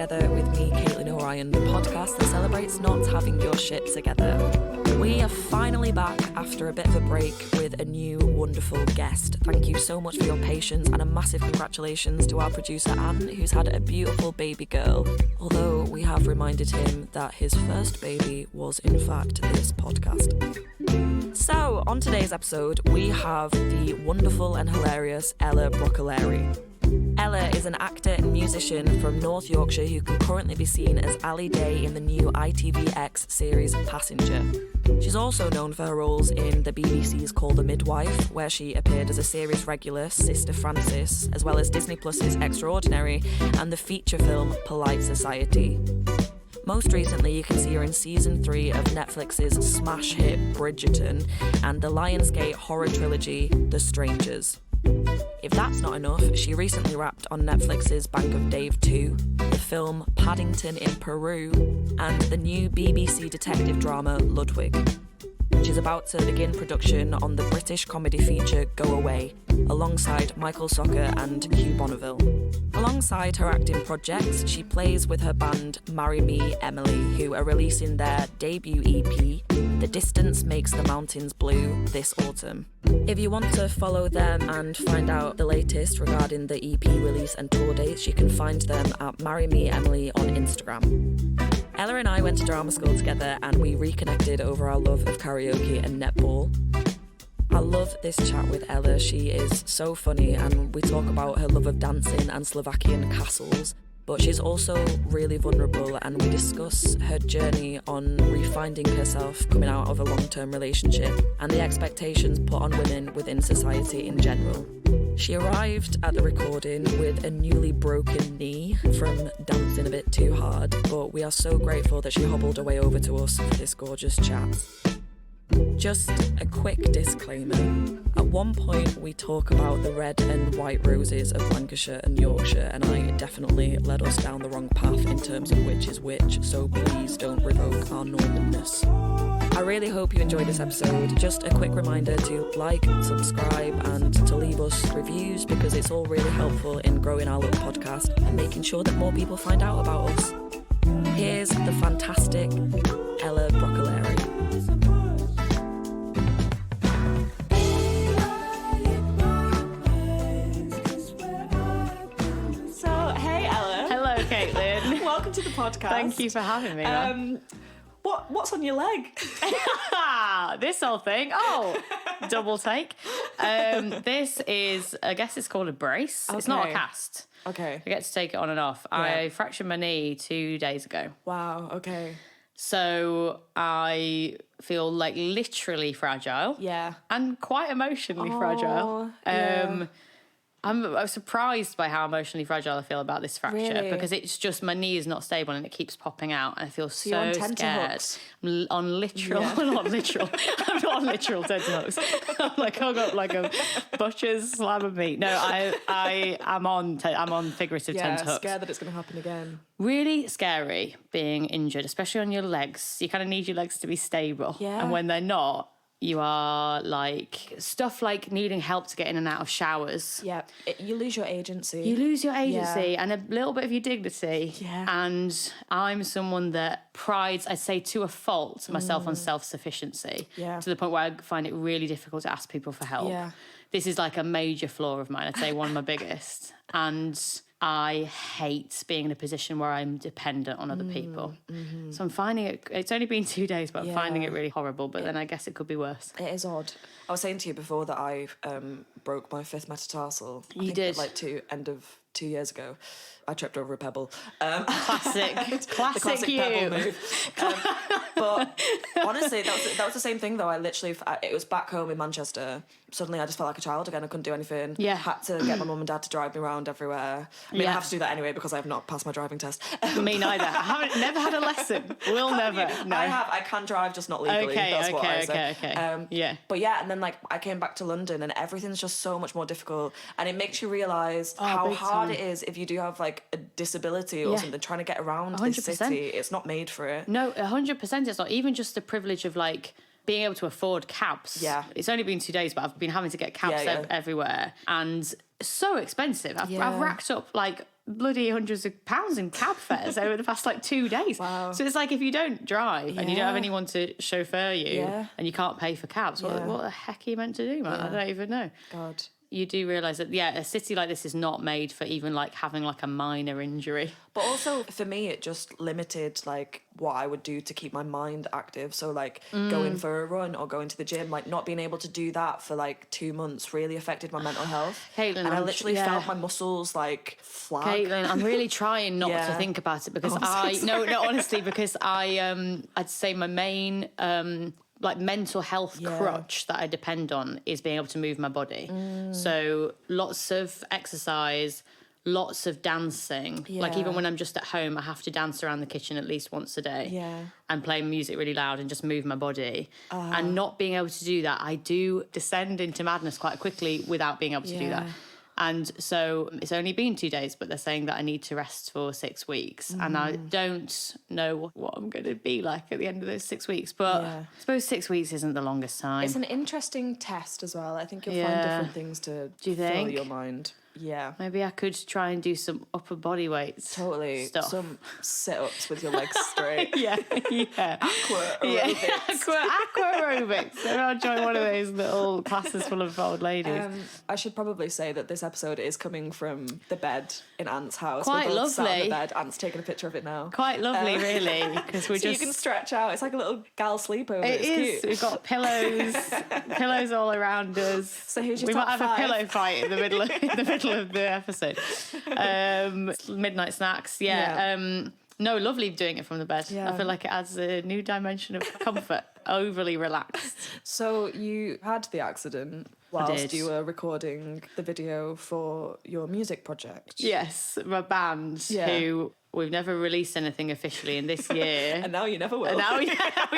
Together with me, Caitlin O'Ryan, the podcast that celebrates not having your shit together. We are finally back after a bit of a break with a new wonderful guest. Thank you so much for your patience and a massive congratulations to our producer Anne, who's had a beautiful baby girl. Although we have reminded him that his first baby was in fact this podcast. So, on today's episode, we have the wonderful and hilarious Ella Bruccoleri. Ella is an actor and musician from North Yorkshire who can currently be seen as Ali Day in the new ITVX series Passenger. She's also known for her roles in the BBC's Call the Midwife, where she appeared as a series regular, Sister Francis, as well as Disney Plus's Extraordinary and the feature film Polite Society. Most recently, you can see her in Season 3 of Netflix's smash hit Bridgerton and the Lionsgate horror trilogy The Strangers. If that's not enough, she recently wrapped on Netflix's Bank of Dave 2, the film Paddington in Peru, and the new BBC detective drama Ludwig. She's about to begin production on the British comedy feature Go Away, alongside Michael Socha and Hugh Bonneville. Alongside her acting projects, she plays with her band Marry Me, Emily, who are releasing their debut EP, The Distance Makes the Mountains Blue, this autumn. If you want to follow them and find out the latest regarding the EP release and tour dates, you can find them at Marry Me, Emily on Instagram. Ella and I went to drama school together and we reconnected over our love of karaoke and netball. I love this chat with Ella. She is so funny and we talk about her love of dancing and Slovakian castles, but she's also really vulnerable and we discuss her journey on refinding herself coming out of a long-term relationship and the expectations put on women within society in general. She arrived at the recording with a newly broken knee from dancing a bit too hard, but we are so grateful that she hobbled her way over to us for this gorgeous chat. Just a quick disclaimer. At one point we talk about the red and white roses of Lancashire and Yorkshire, and I definitely led us down the wrong path in terms of which is which, so please don't revoke our northerness. I really hope you enjoyed this episode. Just a quick reminder to like, subscribe and to leave us reviews because it's all really helpful in growing our little podcast and making sure that more people find out about us. Here's the fantastic Ella Bruccoleri. So, hey Ella. Hello, Caitlin. Welcome to the podcast. Thank you for having me. What's on your leg? This whole thing. Oh, double take. This is, I guess it's called a brace. Okay. It's not a cast. Okay. I get to take it on and off. Yeah. I fractured my knee 2 days ago. Wow, okay. So I feel like literally fragile. Yeah. And quite emotionally fragile. Yeah. I'm surprised by how emotionally fragile I feel about this fracture because it's just my knee is not stable and it keeps popping out and I feel so you're on scared. tenterhooks. I'm on literal, not literal. I'm not on literal tenterhooks. I'm like hung up like a butcher's slab of meat. No, I'm on figurative tenterhooks. Yeah, scared that it's going to happen again. Really scary being injured, especially on your legs. You kind of need your legs to be stable. Yeah. And when they're not, you are like stuff like needing help to get in and out of showers. Yeah, you lose your agency. You lose your agency and a little bit of your dignity. Yeah. And I'm someone that prides, I'd say to a fault, myself on self-sufficiency. Yeah. To the point where I find it really difficult to ask people for help. Yeah. This is like a major flaw of mine. I'd say one of my biggest. And I hate being in a position where I'm dependent on other people. Mm-hmm. So I'm finding it, it's only been 2 days, but I'm finding it really horrible. But then I guess it could be worse. It is odd. I was saying to you before that I broke my fifth metatarsal. You did? Like end of 2 years ago. I tripped over a pebble. Classic classic you. pebble move. But honestly, that was the same thing though. It was back home in Manchester. Suddenly I just felt like a child again. I couldn't do anything. Yeah. Had to get my mum and dad to drive me around everywhere. I mean, I have to do that anyway because I have not passed my driving test. Me neither. I never had a lesson. Will never. No. I have. I can drive, just not legally. That's what I said. Okay. Yeah. But yeah, and then like I came back to London and everything's just so much more difficult, and it makes you realise how hard it is if you do have like a disability or something trying to get around 100%. This city. It's not made for it. No, 100%. It's not even just the privilege of like being able to afford cabs. Yeah. It's only been 2 days, but I've been having to get cabs everywhere, and it's so expensive. I've racked up like bloody hundreds of pounds in cab fares over the past like 2 days. Wow. So it's like, if you don't drive and you don't have anyone to chauffeur you and you can't pay for cabs, what the heck are you meant to do, man? I don't even know. God. You do realise that, a city like this is not made for even like having like a minor injury. But also for me, it just limited like what I would do to keep my mind active. So like going for a run or going to the gym, like not being able to do that for like 2 months really affected my mental health. Caitlin, and I literally felt my muscles like flag. Caitlin, I'm really trying not to think about it because honestly, because I'd say my main like mental health crutch that I depend on is being able to move my body. So lots of exercise, lots of dancing. Like even when I'm just at home, I have to dance around the kitchen at least once a day and play music really loud and just move my body. And not being able to do that, I do descend into madness quite quickly without being able to do that. And so it's only been 2 days, but they're saying that I need to rest for 6 weeks. And I don't know what I'm going to be like at the end of those 6 weeks. But I suppose 6 weeks isn't the longest time. It's an interesting test as well. I think you'll find different things to fill your mind. Yeah. Maybe I could try and do some upper body weights. Totally. Stuff. Some sit-ups with your legs straight. Aqua aerobics. Aqua aerobics. I'll join one of those little classes full of old ladies. I should probably say that this episode is coming from the bed in Ant's house. Quite we're both lovely. Sat on the bed. Ant's taking a picture of it now. Quite lovely, really. Because we're so just... you can stretch out. It's like a little gal sleepover. It it's is. cute. We've got pillows all around us. So who's your we top might have 5? a pillow fight in the middle of the episode. Midnight snacks. No, lovely doing it from the bed. I feel like it adds a new dimension of comfort. Overly relaxed. So you had the accident whilst you were recording the video for your music project. Yes, my band, who we've never released anything officially in this year. And now you never will. And now we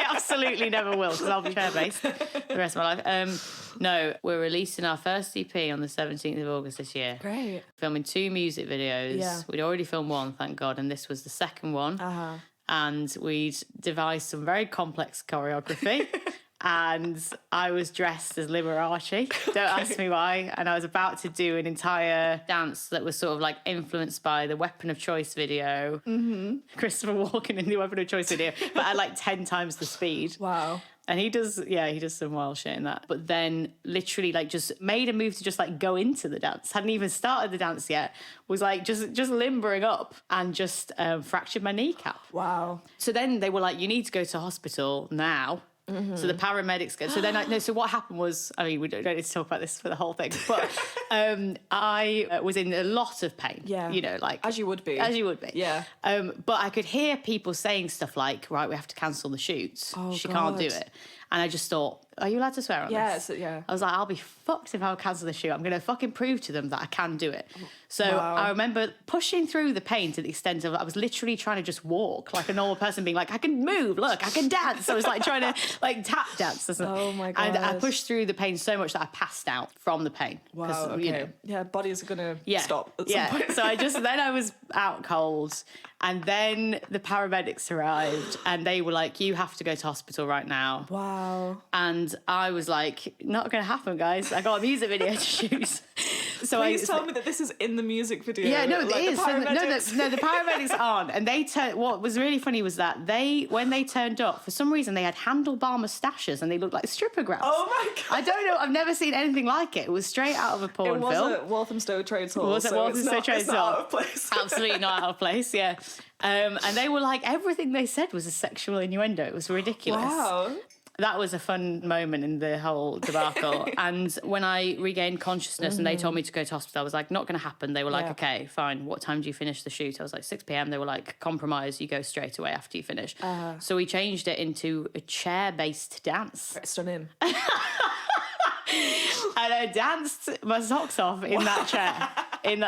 absolutely never will, because I'll be chair-based the rest of my life. No, we're releasing our first EP on the 17th of August this year. Great. Filming 2 music videos. Yeah. We'd already filmed 1, thank God, and this was the second one. And we'd devised some very complex choreography. And I was dressed as Liberace. Don't ask me why. And I was about to do an entire dance that was sort of like influenced by the Weapon of Choice video. Christopher Walken in the Weapon of Choice video, but at like 10 times the speed. Wow. And he does some wild shit in that. But then literally like just made a move to just like go into the dance. Hadn't even started the dance yet. Was like just limbering up and just fractured my kneecap. Wow. So then they were like, you need to go to hospital now. So the paramedics go. So then, so what happened was, I mean, we don't need to talk about this for the whole thing, but I was in a lot of pain. Yeah. You know, like as you would be. As you would be. Yeah. But I could hear people saying stuff like, "Right, we have to cancel the shoot. She can't do it." And I just thought, are you allowed to swear on this? Yeah. I was like, I'll be fucked if I cancel the shoot. I'm going to fucking prove to them that I can do it. So I remember pushing through the pain to the extent of I was literally trying to just walk like a normal person, being like, I can move, look, I can dance. I was like trying to like tap dance. Oh my God. And I pushed through the pain so much that I passed out from the pain. Wow, okay. You know, yeah, bodies are going to stop at some point. So then I was out cold. And then the paramedics arrived and they were like, you have to go to hospital right now. Wow. And I was like, not going to happen, guys. I got a music video to shoot. So Please tell me that this is in the music video. Yeah, no, like, it is. No, the paramedics aren't. And they what was really funny was that when they turned up, for some reason they had handlebar moustaches and they looked like stripper grabs. Oh my God. I don't know. I've never seen anything like it. It was straight out of a porn film. It was at Walthamstow Trades Hall. Trades Hall? It's not out of place. Absolutely not out of place, yeah. And they were like, everything they said was a sexual innuendo. It was ridiculous. Wow. That was a fun moment in the whole debacle. And when I regained consciousness and they told me to go to hospital, I was like, not going to happen. They were like, okay, fine. What time do you finish the shoot? I was like, 6 p.m. They were like, compromise, you go straight away after you finish. So we changed it into a chair-based dance. Stunning. And I danced my socks off in that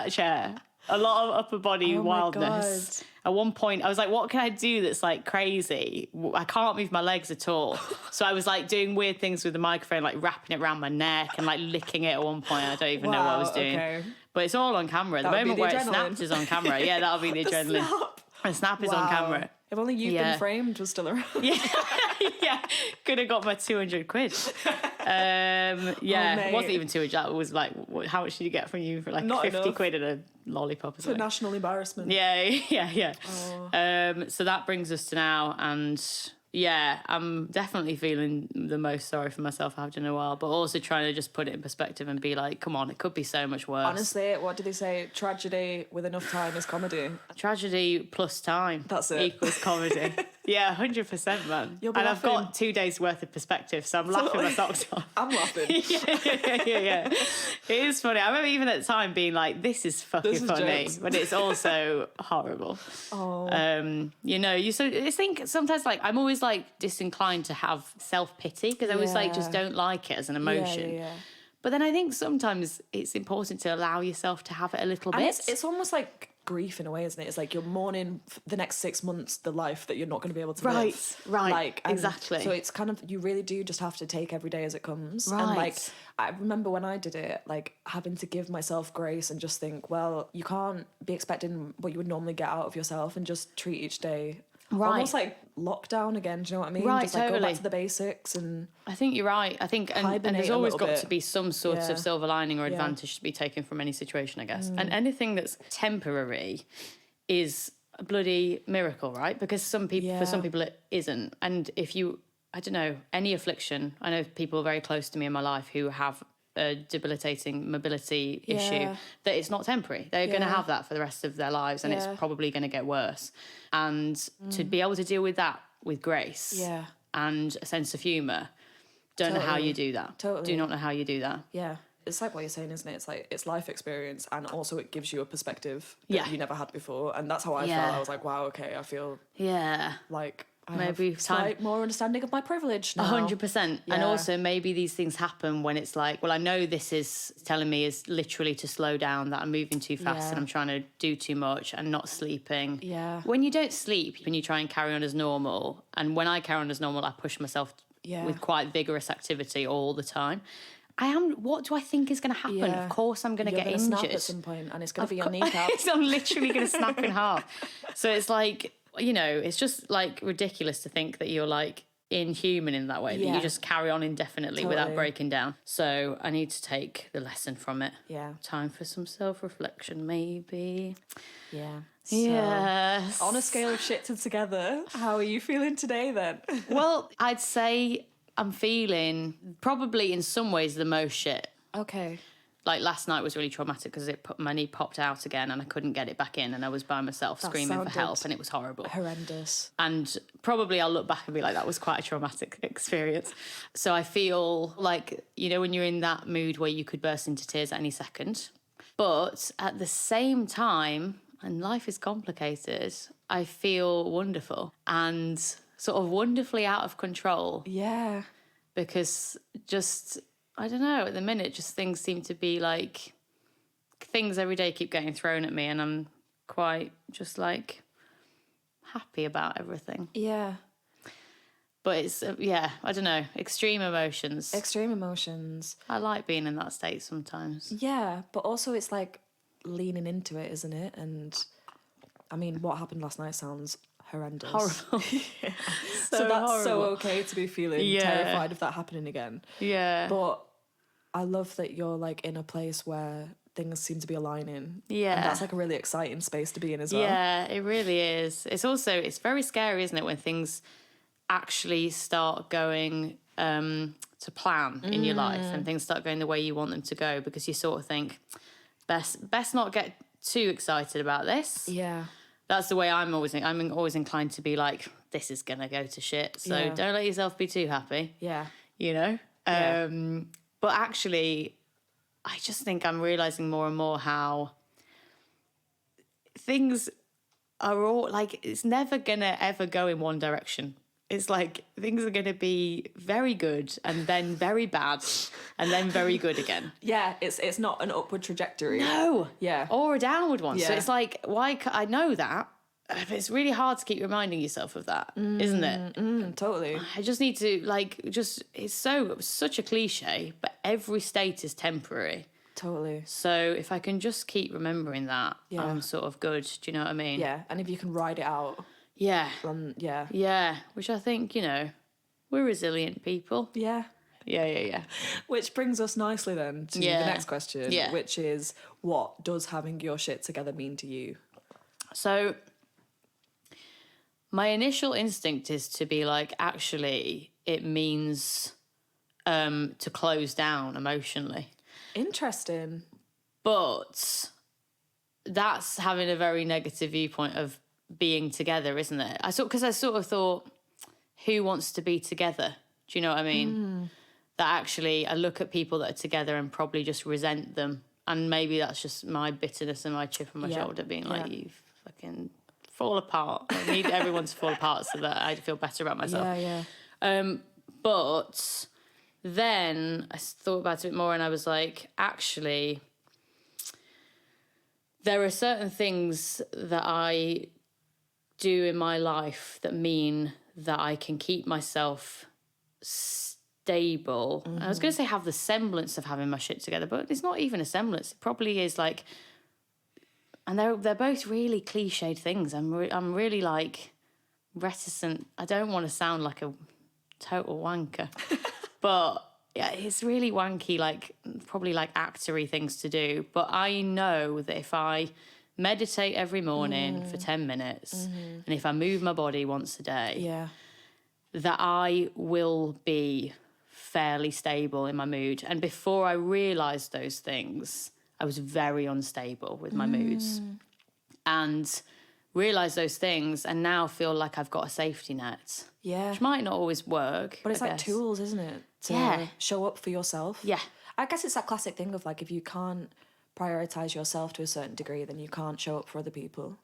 chair. A lot of upper body wildness. At one point, I was like, what can I do that's like crazy? I can't move my legs at all. So I was like doing weird things with the microphone, like wrapping it around my neck and like licking it at one point. I don't even know what I was doing. Okay. But it's all on camera. The moment where it snapped is on camera. Yeah, that'll be the adrenaline. The snap is on camera. If only You've Been Framed was still around. Yeah. Could have got my 200 quid. It wasn't even too much. It was like, how much did you get from you for like Not 50 enough. quid and a lollipop or It's a something? national embarrassment. Yeah. Oh. So that brings us to now, and yeah, I'm definitely feeling the most sorry for myself I have in a while, but also trying to just put it in perspective and be like, come on, it could be so much worse. Honestly, what do they say? Tragedy with enough time is comedy. Tragedy plus time. That's it. Equals comedy. Yeah, 100%, man. You'll be and laughing. I've got 2 days worth of perspective, so I'm laughing my socks off. I'm laughing. Yeah. It is funny. I remember even at the time being like, this is fucking funny, jokes. but it's also horrible. Oh. You think sometimes like I'm always like disinclined to have self-pity because I always like just don't like it as an emotion. Yeah. But then I think sometimes it's important to allow yourself to have it a little And bit. it's almost like grief in a way, isn't it? It's like you're mourning the next 6 months the life that you're not going to be able to live. Right, like, and exactly. So it's kind of, you really do just have to take every day as it comes. Right. And like, I remember when I did it, like having to give myself grace and just think, well, you can't be expecting what you would normally get out of yourself and just treat each day. Right. Almost like lockdown again, do you know what I mean? Right, just like totally. go back to the basics and I think you're right. I think, and hibernate there's a always little got bit. to be some sort Yeah. of silver lining or Yeah. advantage to be taken from any situation, I guess. And anything that's temporary is a bloody miracle, right? Because for some people it isn't. And if you, I don't know, any affliction, I know people very close to me in my life who have a debilitating mobility issue, that it's not temporary. They're going to have that for the rest of their lives, and it's probably going to get worse. And to be able to deal with that with grace and a sense of humour, don't know how you do that. Totally. Do not know how you do that. yeah. It's like what you're saying, isn't it? It's like, it's life experience, and also it gives you a perspective that you never had before. And that's how I felt. I was like, wow, okay, I feel like I Maybe have slight more understanding of my privilege now. 100%. And Yeah. also maybe these things happen when it's like, well, I know this is telling me is literally to slow down, that I'm moving too fast and I'm trying to do too much and not sleeping. Yeah. When you don't sleep, when you try and carry on as normal, and when I carry on as normal, I push myself with quite vigorous activity all the time. What do I think is going to happen? Yeah. Of course I'm going to get You're gonna injured. snap at some point, and it's going to be your kneecap. I'm literally going to snap in half. So it's like, it's just like ridiculous to think that you're like inhuman in that way, that you just carry on indefinitely without breaking down. So I need to take the lesson from it. Yeah. Time for some self-reflection, maybe. Yeah. So, Yes. on a scale of shit to together, how are you feeling today then? Well, I'd say I'm feeling probably in some ways the most shit. Okay. Like last night was really traumatic because my knee popped out again and I couldn't get it back in, and I was by myself screaming for help, and it was horrible. Horrendous. And probably I'll look back and be like, that was quite a traumatic experience. So I feel like, when you're in that mood where you could burst into tears at any second. But at the same time, and life is complicated, I feel wonderful and sort of wonderfully out of control. Yeah. Because just, I don't know, at the minute, just things seem to be like, things every day keep getting thrown at me, and I'm quite just like happy about everything. Yeah. But it's, I don't know, extreme emotions. Extreme emotions. I like being in that state sometimes. Yeah, but also it's like leaning into it, isn't it? And I mean, what happened last night sounds horrendous. Horrible. So that's so horrible. okay to be feeling terrified of that happening again. Yeah. But I love that you're like in a place where things seem to be aligning. Yeah. And that's like a really exciting space to be in as well. Yeah, it really is. It's very scary, isn't it, when things actually start going to plan in your life and things start going the way you want them to go, because you sort of think, best not get too excited about this. Yeah. That's the way I'm always inclined to be like, this is going to go to shit. So don't let yourself be too happy. Yeah. Yeah. But actually, I just think I'm realising more and more how things are all like, it's never going to ever go in one direction. It's like things are going to be very good and then very bad and then very good again. Yeah, it's not an upward trajectory. No. Yeah. Or a downward one. So Yeah. it's like, I know that, but it's really hard to keep reminding yourself of that, isn't it? Totally. I just need to it's such a cliche, but every state is temporary. Totally. So if I can just keep remembering that, I'm sort of good. Do you know what I mean? Yeah, and if you can ride it out, Yeah. then yeah. Yeah. Which I think, we're resilient people. Yeah. Yeah. Which brings us nicely then to the next question, which is, what does having your shit together mean to you? So my initial instinct is to be like, actually, it means to close down emotionally. Interesting. But that's having a very negative viewpoint of being together, isn't it? Because I sort of thought, who wants to be together? Do you know what I mean? That actually, I look at people that are together and probably just resent them. And maybe that's just my bitterness and my chip on my shoulder being like, you fucking fall apart. I need everyone to fall apart so that I feel better about myself. But then I thought about it a bit more and I was like, actually, there are certain things that I do in my life that mean that I can keep myself stable. I was going to say have the semblance of having my shit together, but it's not even a semblance. It probably is like, and they're both really cliched things. I'm really like reticent. I don't want to sound like a total wanker, but yeah, it's really wanky, like probably like actory things to do. But I know that if I meditate every morning for 10 minutes and if I move my body once a day, that I will be fairly stable in my mood. And before I realised those things, I was very unstable with my moods. And realised those things and now feel like I've got a safety net. Yeah. Which might not always work. But it's like tools, isn't it? To show up for yourself. Yeah. I guess it's that classic thing of like, if you can't prioritise yourself to a certain degree, then you can't show up for other people.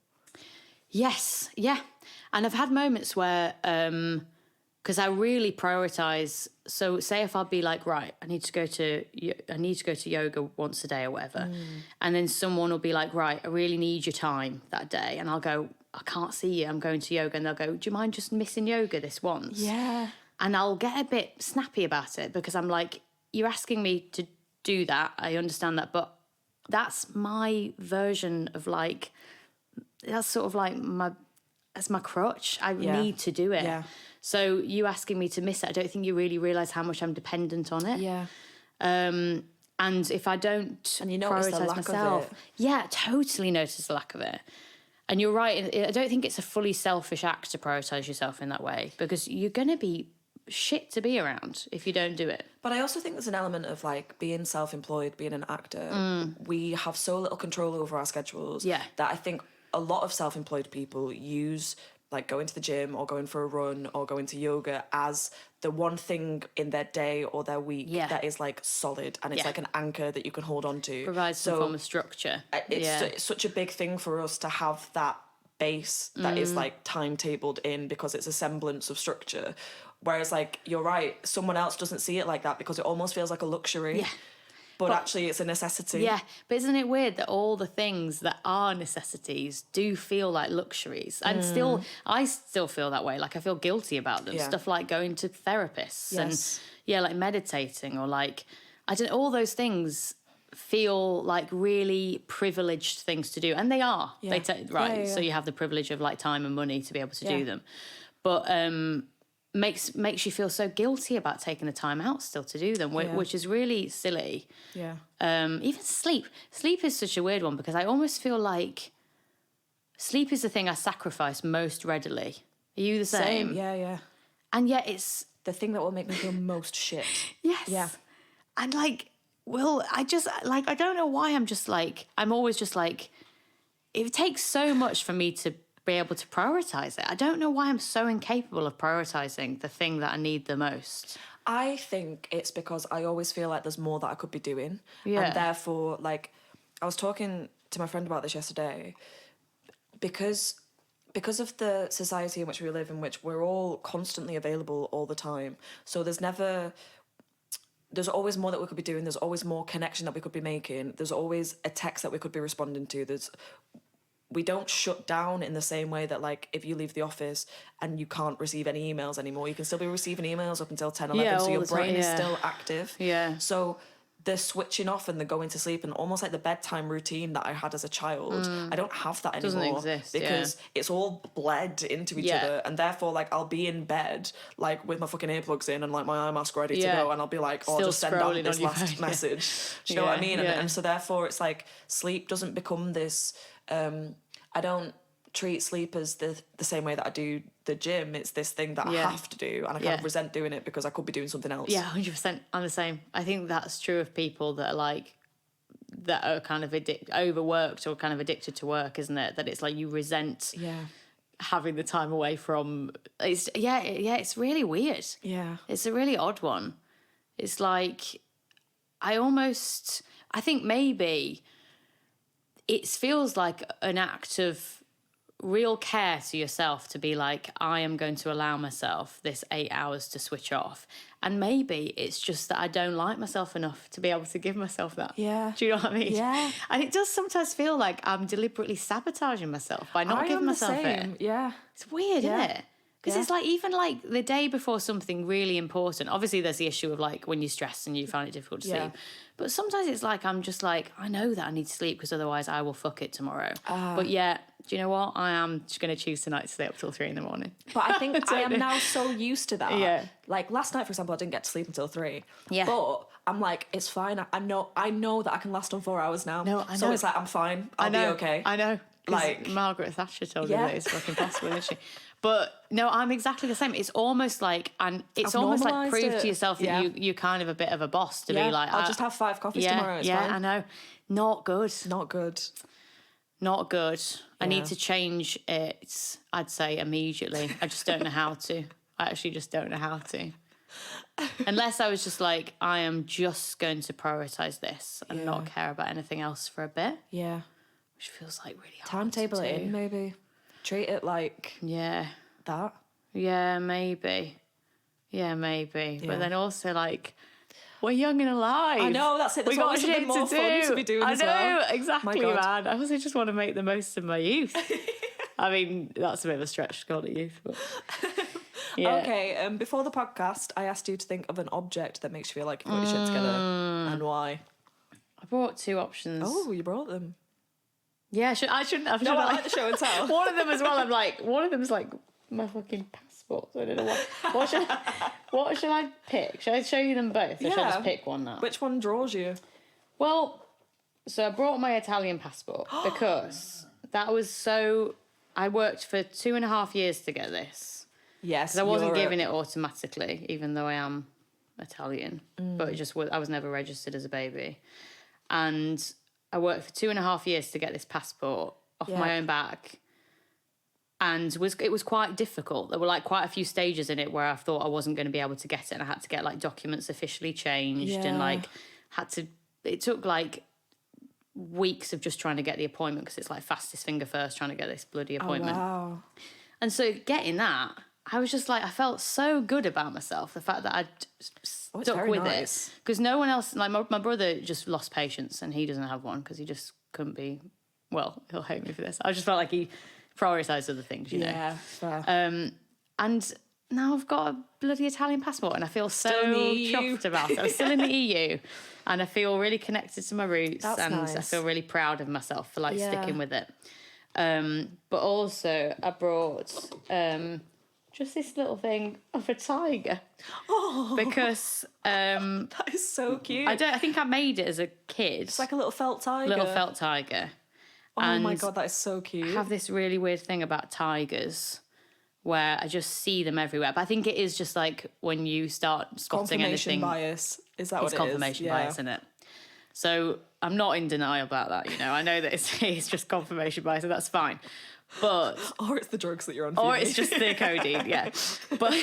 Yes, yeah. And I've had moments where, because I really prioritise, so say if I'll be like, right, I need to go to yoga once a day or whatever. And then someone will be like, right, I really need your time that day. And I'll go, I can't see you, I'm going to yoga. And they'll go, do you mind just missing yoga this once? Yeah. And I'll get a bit snappy about it because I'm like, you're asking me to do that. I understand that. But that's my version of like, that's sort of like that's my crutch. I need to do it. Yeah. So you asking me to miss it, I don't think you really realise how much I'm dependent on it. Yeah. And if I don't and you notice the lack myself, of it. Yeah, totally notice the lack of it. And you're right. I don't think it's a fully selfish act to prioritise yourself in that way because you're going to be shit to be around if you don't do it. But I also think there's an element of like being self-employed, being an actor. We have so little control over our schedules that I think a lot of self-employed people use like going to the gym or going for a run or going to yoga as the one thing in their day or their week that is like solid and it's like an anchor that you can hold on to. Provides some form of structure. It's such a big thing for us to have that base that is like timetabled in because it's a semblance of structure. Whereas like, you're right, someone else doesn't see it like that because it almost feels like a luxury. Yeah. But actually it's a necessity. Yeah, but isn't it weird that all the things that are necessities do feel like luxuries? And I still feel that way. Like I feel guilty about them. Yeah. Stuff like going to therapists and like meditating or like, all those things feel like really privileged things to do. And they are. Yeah. So you have the privilege of like time and money to be able to do them. But makes you feel so guilty about taking the time out still to do them, which is really silly. Yeah. Even sleep. Sleep is such a weird one because I almost feel like sleep is the thing I sacrifice most readily. Are you the same? Yeah. And yet it's the thing that will make me feel most shit. Yes. Yeah. And like, I just like, I don't know why I'm always just like, it takes so much for me to be able to prioritise it. I don't know why I'm so incapable of prioritising the thing that I need the most. I think it's because I always feel like there's more that I could be doing. Yeah. And therefore, like, I was talking to my friend about this yesterday, because of the society in which we live, in which we're all constantly available all the time. So there's always more that we could be doing. There's always more connection that we could be making. There's always a text that we could be responding to. We don't shut down in the same way that, like, if you leave the office and you can't receive any emails anymore, you can still be receiving emails up until 10, 11, so your brain is still active. Yeah. So the switching off and the going to sleep and almost like the bedtime routine that I had as a child, I don't have that anymore. Doesn't exist, because it's all bled into each other, and therefore like I'll be in bed like with my fucking earplugs in and like my eye mask ready to go, and I'll be like, oh, I'll just send out this last message. Do you know what I mean? And so therefore it's like sleep doesn't become this. I don't treat sleep as the same way that I do the gym. It's this thing that I have to do, and I kind of resent doing it because I could be doing something else. Yeah, 100%. I'm the same. I think that's true of people that are like, that are kind of overworked or kind of addicted to work, isn't it? That it's like you resent having the time away from. It's really weird. Yeah, it's a really odd one. It's like I think maybe it feels like an act of real care to yourself to be like, I am going to allow myself this 8 hours to switch off. And maybe it's just that I don't like myself enough to be able to give myself that. Yeah. Do you know what I mean? Yeah. And it does sometimes feel like I'm deliberately sabotaging myself by not giving myself it. Yeah. It's weird, isn't it? Because it's like, even like the day before something really important, obviously there's the issue of like when you're stressed and you find it difficult to sleep. But sometimes it's like, I'm just like, I know that I need to sleep because otherwise I will fuck it tomorrow. But yeah, do you know what? I am just going to choose tonight to stay up till 3 a.m. But I think I am now so used to that. Yeah. Like last night, for example, I didn't get to sleep until 3. Yeah. But I'm like, it's fine. I know that I can last on 4 hours now. No, I know. So it's like, I'm fine. I'll be okay. I know. Like Margaret Thatcher told me that it's fucking possible, isn't she? But no, I'm exactly the same. It's almost like, and it's almost like prove to yourself that you're kind of a bit of a boss to be like, I'll just have 5 coffees tomorrow. It's fine. I know. Not good. Not good. Not good. I need to change it, I'd say, immediately. I just don't know how to. I actually just don't know how to. Unless I was just like, I am just going to prioritise this and not care about anything else for a bit. Yeah. Which feels like really hard. Timetable it in, maybe. Treat it like that. Yeah, maybe. Yeah, maybe. Yeah. But then also like, we're young and alive. I know, that's it. There's always something more fun to be doing as well. I know, exactly, man. I also just want to make the most of my youth. I mean, that's a bit of a stretch to call it youth, but... Okay, before the podcast, I asked you to think of an object that makes you feel like you've got your shit together, and why. I brought 2 options. Oh, you brought them. Yeah, I shouldn't have. No, I like the show and tell. One of them as well, I'm like, one of them's like my fucking passport, so I don't know what should I pick? Should I show you them both, or should I just pick one now? Which one draws you? Well, so I brought my Italian passport because that was so... I worked for 2.5 years to get this. Yes, because I wasn't given it automatically, even though I am Italian. But it just was, I was never registered as a baby. And I worked for 2.5 years to get this passport off my own back. And it was quite difficult. There were like quite a few stages in it where I thought I wasn't going to be able to get it. And I had to get like documents officially changed and like it took like weeks of just trying to get the appointment because it's like fastest finger first trying to get this bloody appointment. Oh, wow. And so getting that, I was just like, I felt so good about myself, the fact that I'd stuck with it. Because no one else, like my brother just lost patience and he doesn't have one because he just couldn't be, well, he'll hate me for this. I just felt like he prioritised other things, you know. Yeah, fair. And now I've got a bloody Italian passport and I feel so chuffed about it. I'm still in the EU and I feel really connected to my roots. That's nice. I feel really proud of myself for like sticking with it. But also I brought... just this little thing of a tiger. Oh, because that is so cute. I think I made it as a kid. It's like a little felt tiger. Little felt tiger. Oh my god, that is so cute. I have this really weird thing about tigers where I just see them everywhere. But I think it is just like when you start spotting anything. Confirmation bias. Is that what it is? It's confirmation bias, isn't it? So I'm not in denial about that, you know. I know that it's just confirmation bias, so that's fine. But or it's the drugs that you're on. Or it's just the codeine, yeah. But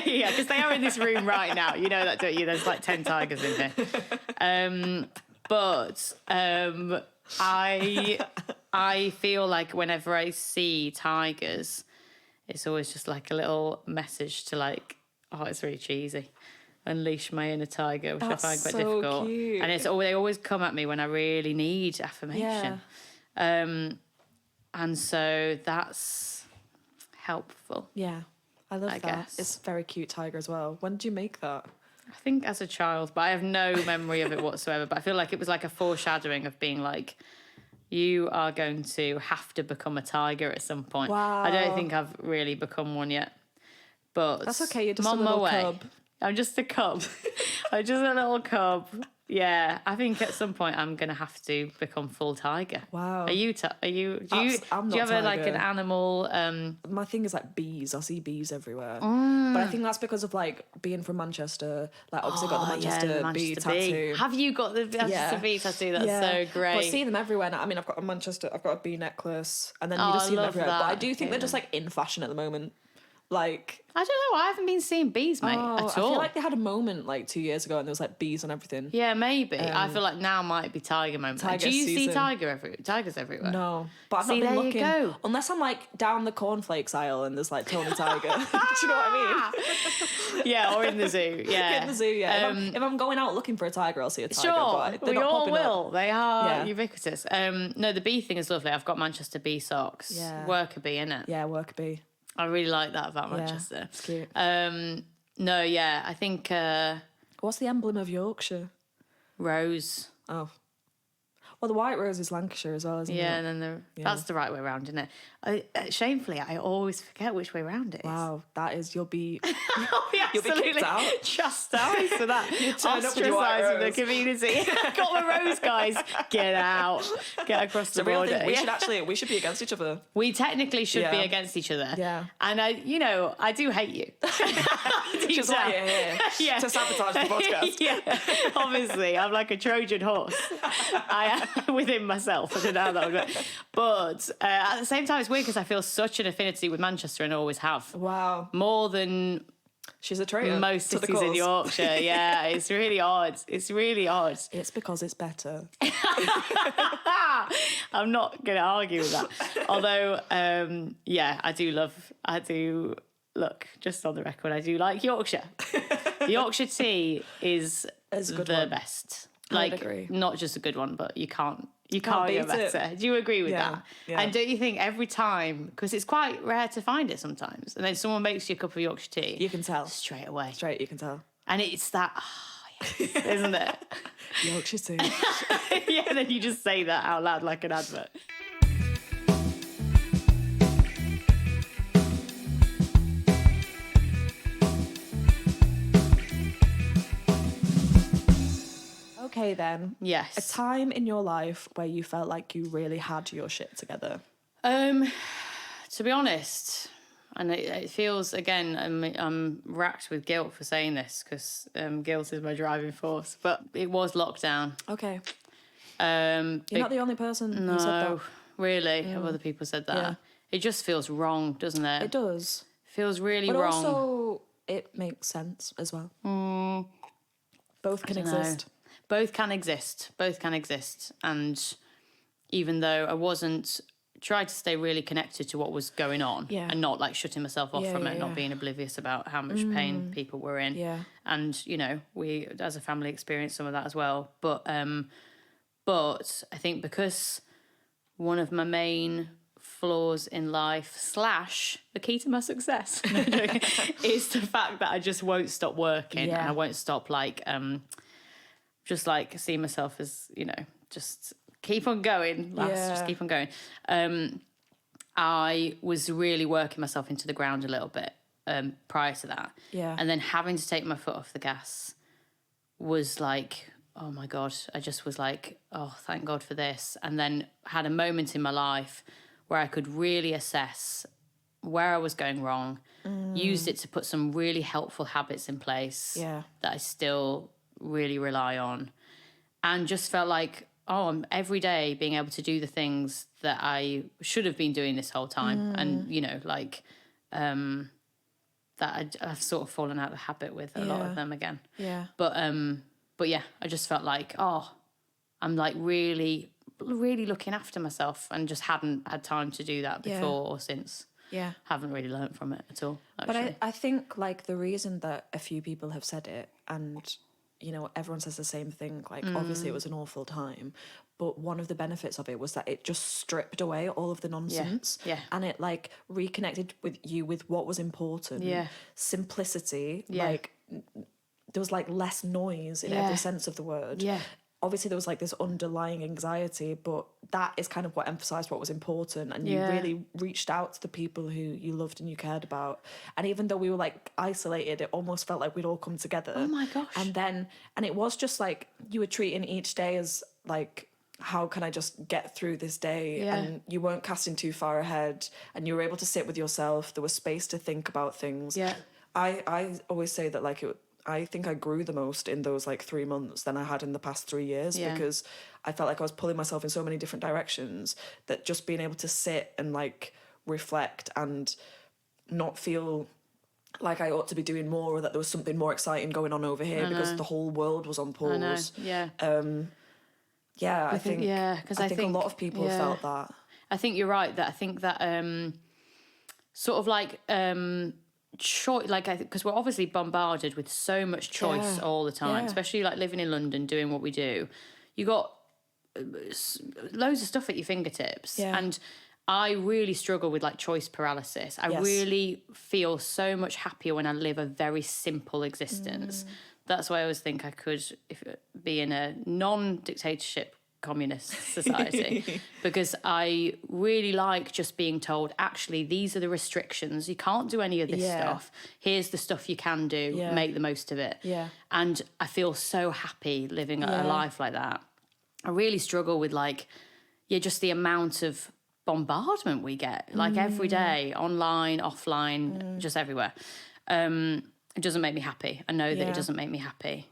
yeah, because they are in this room right now. You know that, don't you? There's like 10 tigers in here. I feel like whenever I see tigers, it's always just like a little message to like, oh, it's really cheesy. Unleash my inner tiger, which I find quite difficult. Cute. And they always come at me when I really need affirmation. Yeah. And so that's helpful. Yeah, I love that. Guess. It's a very cute tiger as well. When did you make that? I think as a child, but I have no memory of it whatsoever. But I feel like it was like a foreshadowing of being like, you are going to have to become a tiger at some point. Wow. I don't think I've really become one yet. But That's okay, you're just I'm a on my little way. cub. I'm just a cub. I'm just a little cub. Yeah, I think at some point I'm gonna have to become full tiger. Wow. Are you? Do you I'm do you not have like an tiger. animal? My thing is like bees. I see bees everywhere. Mm. But I think that's because of like being from Manchester. Like obviously got the Manchester, bee tattoo. Have you got the Manchester bee tattoo? That's so great. But seeing them everywhere now. I mean, I've got a bee necklace, and then you Oh, just I see them love everywhere. that. But I do think Okay, they're just like in fashion at the moment. Like, I don't know. I haven't been seeing bees, mate, at all. I feel like they had a moment like 2 years ago, and there was like bees on everything. Yeah, maybe. I feel like now might be tiger moment. Tiger Do you see season. tigers everywhere? No, but I've See, not been there you looking. go. Unless I'm like down the cornflakes aisle and there's like Tony Tiger. Do you know what I mean? Yeah, or in the zoo. Yeah, In the zoo, yeah. If I'm going out looking for a tiger, I'll see a tiger. Sure, But they're we not all popping will. up. They are Yeah. ubiquitous. No, the bee thing is lovely. I've got Manchester bee socks. Yeah. Worker bee, innit? Yeah, worker bee. I really like that about Yeah, Manchester. it's cute. No, yeah, I think What's the emblem of Yorkshire? rose. Oh. Well, the white rose is Lancashire as well, isn't Yeah, it? and then that's the right way around, isn't it? Shamefully, I always forget which way round it is. Wow, that is, you'll be I'll be You'll be kicked absolutely out. chastised for that. turn up with your white Ostracising the rose. community. Got my rose, guys. Get out. Get across the the real border. thing. We should be against each other. We technically should be Yeah. against each other. Yeah. And I do hate you. Deep Just down. like Yeah. to sabotage the podcast. Yeah, obviously, I'm like a Trojan horse. I am within myself. I don't know how that would work. But at the same time, it's weird because I feel such an affinity with Manchester and always have. Wow. More than She's a traitor. most to the cities in cause. Yorkshire. Yeah, it's really odd. It's really odd. It's because it's better. I'm not going to argue with that. Although, yeah, I do look, just on the record, I do like Yorkshire. Yorkshire tea is It's a good the one. best. I'd Like, agree. not just a good one, but you can't go beat it. better. Do you agree with Yeah, that? yeah. And don't you think every time, because it's quite rare to find it sometimes, and then someone makes you a cup of Yorkshire tea, You can tell. straight away. Straight, you can tell. And it's that, yes, isn't it? Yorkshire tea. Yeah, and then you just say that out loud like an advert. Okay then. Yes. A time in your life where you felt like you really had your shit together. To be honest, and it feels, again, I'm racked with guilt for saying this because guilt is my driving force, but it was lockdown. Okay. You're You're not the only person who said that. No, really, have other people said that. Yeah. It just feels wrong, doesn't it? It does. Feels really But wrong. also, it makes sense as well. Both can exist. Both can exist. Both can exist. And even though I tried to stay really connected to what was going on and not like shutting myself off from it, not being oblivious about how much pain people were in. Yeah. And, we as a family experienced some of that as well. But I think because one of my main flaws in life / the key to my success is the fact that I just won't stop working and I won't stop just like see myself as, just keep on going, lass, just keep on going. I was really working myself into the ground a little bit prior to that. Yeah. And then having to take my foot off the gas was like, oh my God, I just was like, oh, thank God for this. And then had a moment in my life where I could really assess where I was going wrong, used it to put some really helpful habits in place that I still really rely on, and just felt like, oh, I'm every day being able to do the things that I should have been doing this whole time. And, that I've sort of fallen out of habit with a lot of them again. Yeah. But yeah, I just felt like, oh, I'm like really, really looking after myself and just hadn't had time to do that before or since. Yeah. Haven't really learned from it at all, actually. But I think like the reason that a few people have said it, and everyone says the same thing, like obviously it was an awful time, but one of the benefits of it was that it just stripped away all of the nonsense. Yeah. And it like reconnected with you with what was important. Yeah. Simplicity. Yeah. Like there was like less noise in every sense of the word. Yeah. Obviously there was like this underlying anxiety, but that is kind of what emphasised what was important, and you really reached out to the people who you loved and you cared about. And even though we were like isolated, it almost felt like we'd all come together. Oh my gosh. And it was just like you were treating each day as like, how can I just get through this day? Yeah. And you weren't casting too far ahead, and you were able to sit with yourself. There was space to think about things. Yeah. I always say that like I think I grew the most in those like 3 months than I had in the past 3 years, because I felt like I was pulling myself in so many different directions, that just being able to sit and like reflect and not feel like I ought to be doing more, or that there was something more exciting going on over here, because the whole world was on pause. Yeah. I think a lot of people felt that. I think you're right. That I think that sort of like choice, like because we're obviously bombarded with so much choice all the time, especially like living in London, doing what we do. You got loads of stuff at your fingertips, and I really struggle with like choice paralysis. I really feel so much happier when I live a very simple existence. That's why I always think I could be in a non-dictatorship communist society, because I really like just being told, actually, these are the restrictions. You can't do any of this stuff. Here's the stuff you can do. Make the most of it. Yeah. And I feel so happy living a life like that. I really struggle with like, just the amount of bombardment we get, like every day, online, offline, just everywhere. It doesn't make me happy. I know that it doesn't make me happy.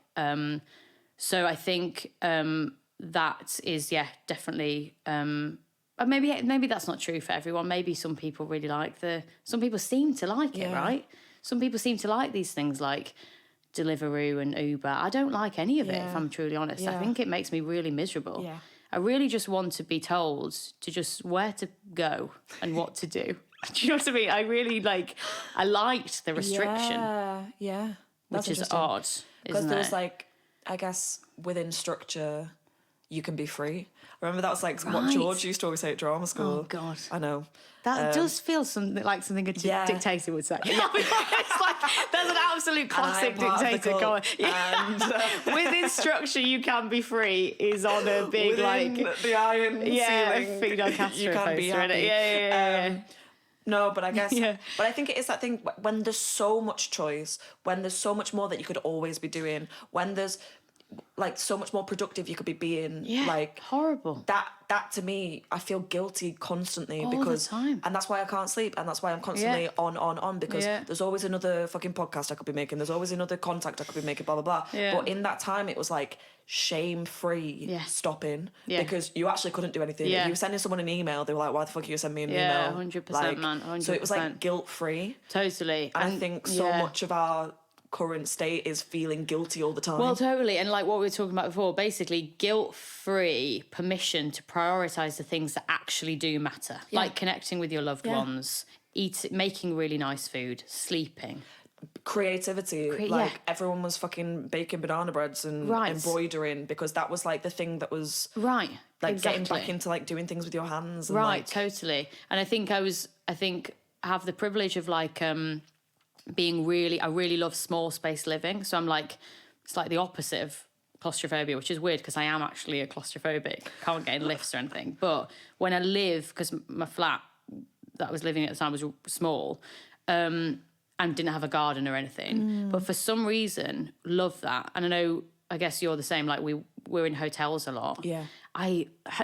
So I think that is, definitely... maybe that's not true for everyone. Maybe some people really like some people seem to like it, right? Some people seem to like these things like Deliveroo and Uber. I don't like any of it, if I'm truly honest. I think it makes me really miserable. Yeah. I really just want to be told to just where to go and what to do. Do you know what I mean? I really I liked the restriction. Yeah. Which is odd, because there was like, I guess within structure, you can be free. I remember that was like what George used to always say at drama school. Oh God, I know. That does feel something like something a dictator would say. Yeah. It's like there's an absolute classic dictator going. Within structure, you can be free is on a big within the iron ceiling. Fidel Castro you can be happy. Yeah. No, but I guess, but I think it is that thing when there's so much choice, when there's so much more that you could always be doing, when there's like so much more productive you could be being, like horrible. That to me, I feel guilty constantly all because the time. And that's why I can't sleep, and that's why I'm constantly on because there's always another fucking podcast I could be making, there's always another contact I could be making, blah blah blah. But in that time it was like shame-free stopping because you actually couldn't do anything. If you were sending someone an email, they were like, why the fuck are you sending me an email? 100%, man. 100%. So it was like guilt-free. Totally. And I think so much of our current state is feeling guilty all the time. Well, totally. And like what we were talking about before, basically guilt-free permission to prioritise the things that actually do matter. Like connecting with your loved ones, making really nice food, sleeping. Creativity. Everyone was fucking baking banana breads and embroidering because that was like the thing that was... Right. Like getting back into like doing things with your hands. And, totally. And I think I have the privilege of like... I really love small space living. So I'm like, it's like the opposite of claustrophobia, which is weird because I am actually a claustrophobic. Can't get in lifts or anything. But when I live, because my flat that I was living at the time was small, and didn't have a garden or anything. But for some reason, love that. And I guess you're the same. Like we're in hotels a lot. Yeah.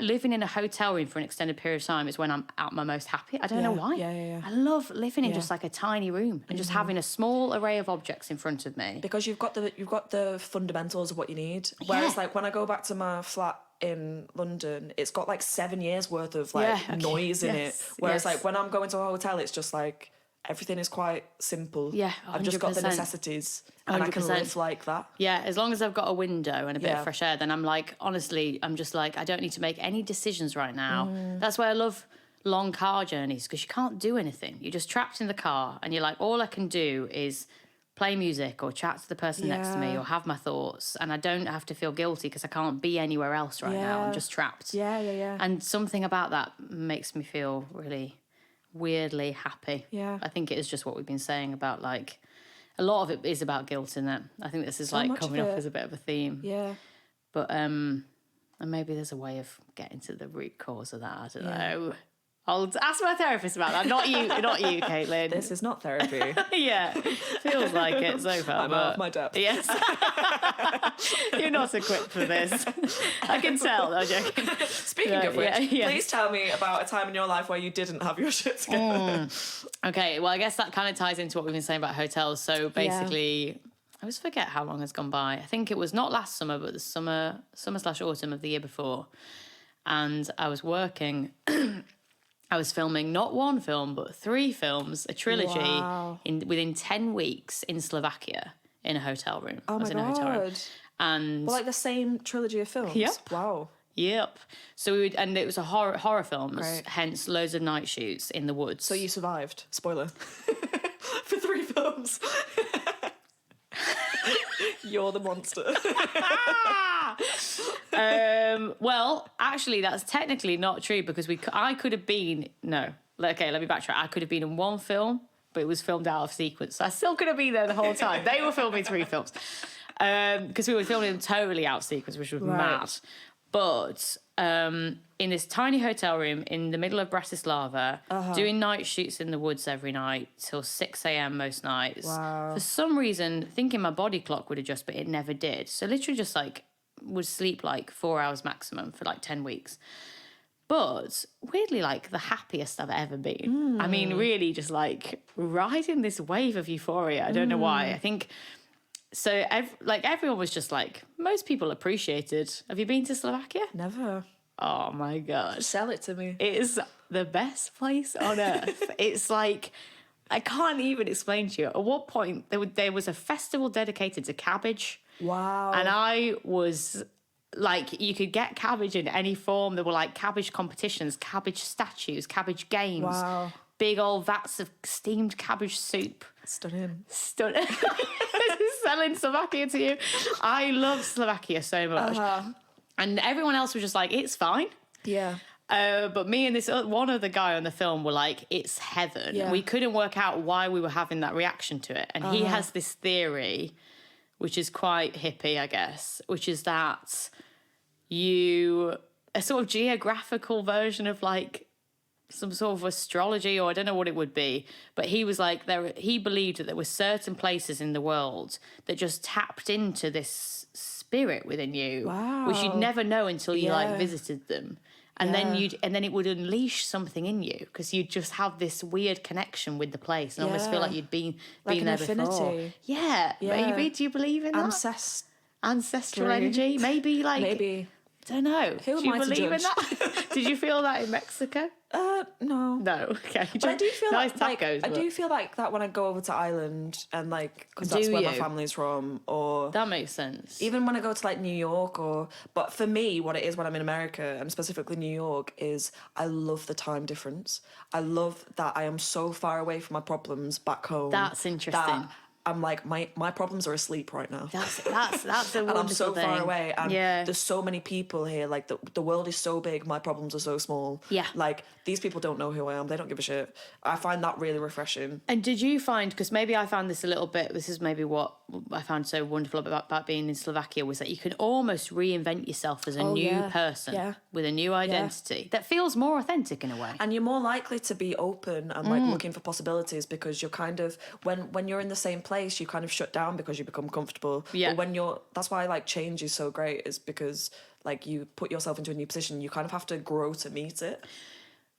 Living in a hotel room for an extended period of time is when I'm at my most happy. I don't know why. Yeah. I love living in just like a tiny room and just having a small array of objects in front of me. Because you've got the fundamentals of what you need. Whereas like when I go back to my flat in London, it's got like 7 years worth of noise in it. Whereas like when I'm going to a hotel, it's just like everything is quite simple. Yeah, 100%. I've just got the necessities and 100%. I can live like that. Yeah, as long as I've got a window and a bit of fresh air, then I'm like, honestly, I'm just like, I don't need to make any decisions right now. That's why I love long car journeys, because you can't do anything. You're just trapped in the car and you're like, all I can do is play music or chat to the person next to me or have my thoughts, and I don't have to feel guilty because I can't be anywhere else right now. I'm just trapped. Yeah. And something about that makes me feel really... weirdly happy. Yeah. I think it is just what we've been saying about like A lot of it is about guilt in it. I think this is like coming off as a bit of a theme. Yeah. But and maybe there's a way of getting to the root cause of that. I don't know. I'll ask my therapist about that. Not you, Caitlin. This is not therapy. Yeah, feels like it so far. I'm out of my depth. Yes. You're not equipped for this. I can tell. No, joking. Speaking of which, please tell me about a time in your life where you didn't have your shit together. Okay, well, I guess that kind of ties into what we've been saying about hotels. So basically, I always forget how long has gone by. I think it was not last summer, but the summer/autumn of the year before. And I was working... I was filming not one film, but 3 films, a trilogy, within 10 weeks in Slovakia in a hotel room. Oh, my God. And like the same trilogy of films? Yep. Wow. Yep. So and it was a horror films, hence loads of night shoots in the woods. So you survived. Spoiler. For 3 films. You're the monster. Well, actually, that's technically not true because I could have been... No. Okay, let me backtrack. I could have been in 1 film, but it was filmed out of sequence. So I still could have been there the whole time. They were filming 3 films. Because we were filming them totally out of sequence, which was mad. But in this tiny hotel room in the middle of Bratislava, doing night shoots in the woods every night till 6 a.m. most nights. Wow. For some reason, thinking my body clock would adjust, but it never did. So literally just like would sleep like 4 hours maximum for like 10 weeks. But weirdly, like the happiest I've ever been. I mean, really just like riding this wave of euphoria. I don't know why. I think... So, everyone was just like, most people appreciated. Have you been to Slovakia? Never. Oh, my God. Sell it to me. It is the best place on earth. It's like, I can't even explain to you. At what point there was a festival dedicated to cabbage. Wow. And I was... Like, you could get cabbage in any form. There were, like, cabbage competitions, cabbage statues, cabbage games. Wow. Big old vats of steamed cabbage soup. Stunning. Selling Slovakia to you. I love Slovakia so much. And everyone else was just like, it's fine. Yeah. But me and this one other guy on the film were like, it's heaven. Yeah. We couldn't work out why we were having that reaction to it. And he has this theory, which is quite hippie, I guess, which is that a sort of geographical version of like some sort of astrology, or I don't know what it would be, but he was like, he believed that there were certain places in the world that just tapped into this spirit within you, which you'd never know until you like visited them. And then it would unleash something in you because you'd just have this weird connection with the place and almost feel like you'd been there affinity. Before. Yeah, maybe. Do you believe in that? Ancestral energy? Maybe don't know. Who do you am I to believe in judge? that? Did you feel that in Mexico? No. No. Okay. But I do feel nice like tacos, I do feel like that when I go over to Ireland and like because that's where my family's from, or that makes sense. Even when I go to like New York, but for me, what it is when I'm in America and specifically New York is I love the time difference. I love that I am so far away from my problems back home. That's interesting. That I'm like my problems are asleep right now. That's a wonderful and I'm so thing. far away, and there's so many people here. Like the world is so big, my problems are so small. Yeah, like these people don't know who I am. They don't give a shit. I find that really refreshing. And did you find, because maybe I found this a little bit, this is maybe what I found so wonderful about being in Slovakia, was that you can almost reinvent yourself as a new person with a new identity that feels more authentic in a way. And you're more likely to be open and like looking for possibilities because you're kind of when you're in the same place, you kind of shut down because you become comfortable. Yeah. But that's why like change is so great, is because like you put yourself into a new position, you kind of have to grow to meet it.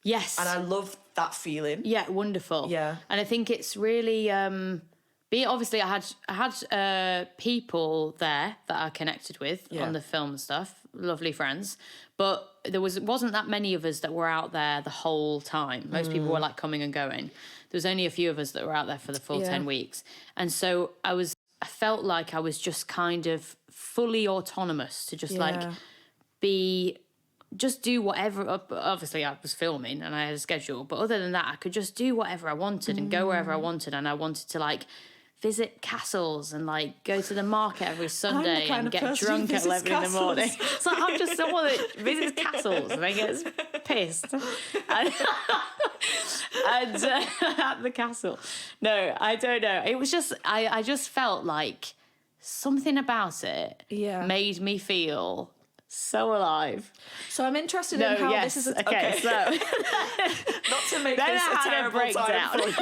Yes. And I love that feeling. Yeah, wonderful. Yeah. And I think it's really obviously I had people there that I connected with on the film and stuff, lovely friends, but there wasn't that many of us that were out there the whole time. Most people were like coming and going. There was only a few of us that were out there for the full 10 weeks. And so I felt like I was just kind of fully autonomous to just just do whatever. Obviously I was filming and I had a schedule, but other than that I could just do whatever I wanted and go wherever I wanted. And I wanted to like visit castles and like go to the market every Sunday and get drunk at 11 in the morning. So I'm just someone that visits castles and then gets pissed. And at the castle. No, I don't know. It was just, I just felt like something about it made me feel so alive. So I'm interested in how this is... Okay, so... Not to make this a terrible time for you.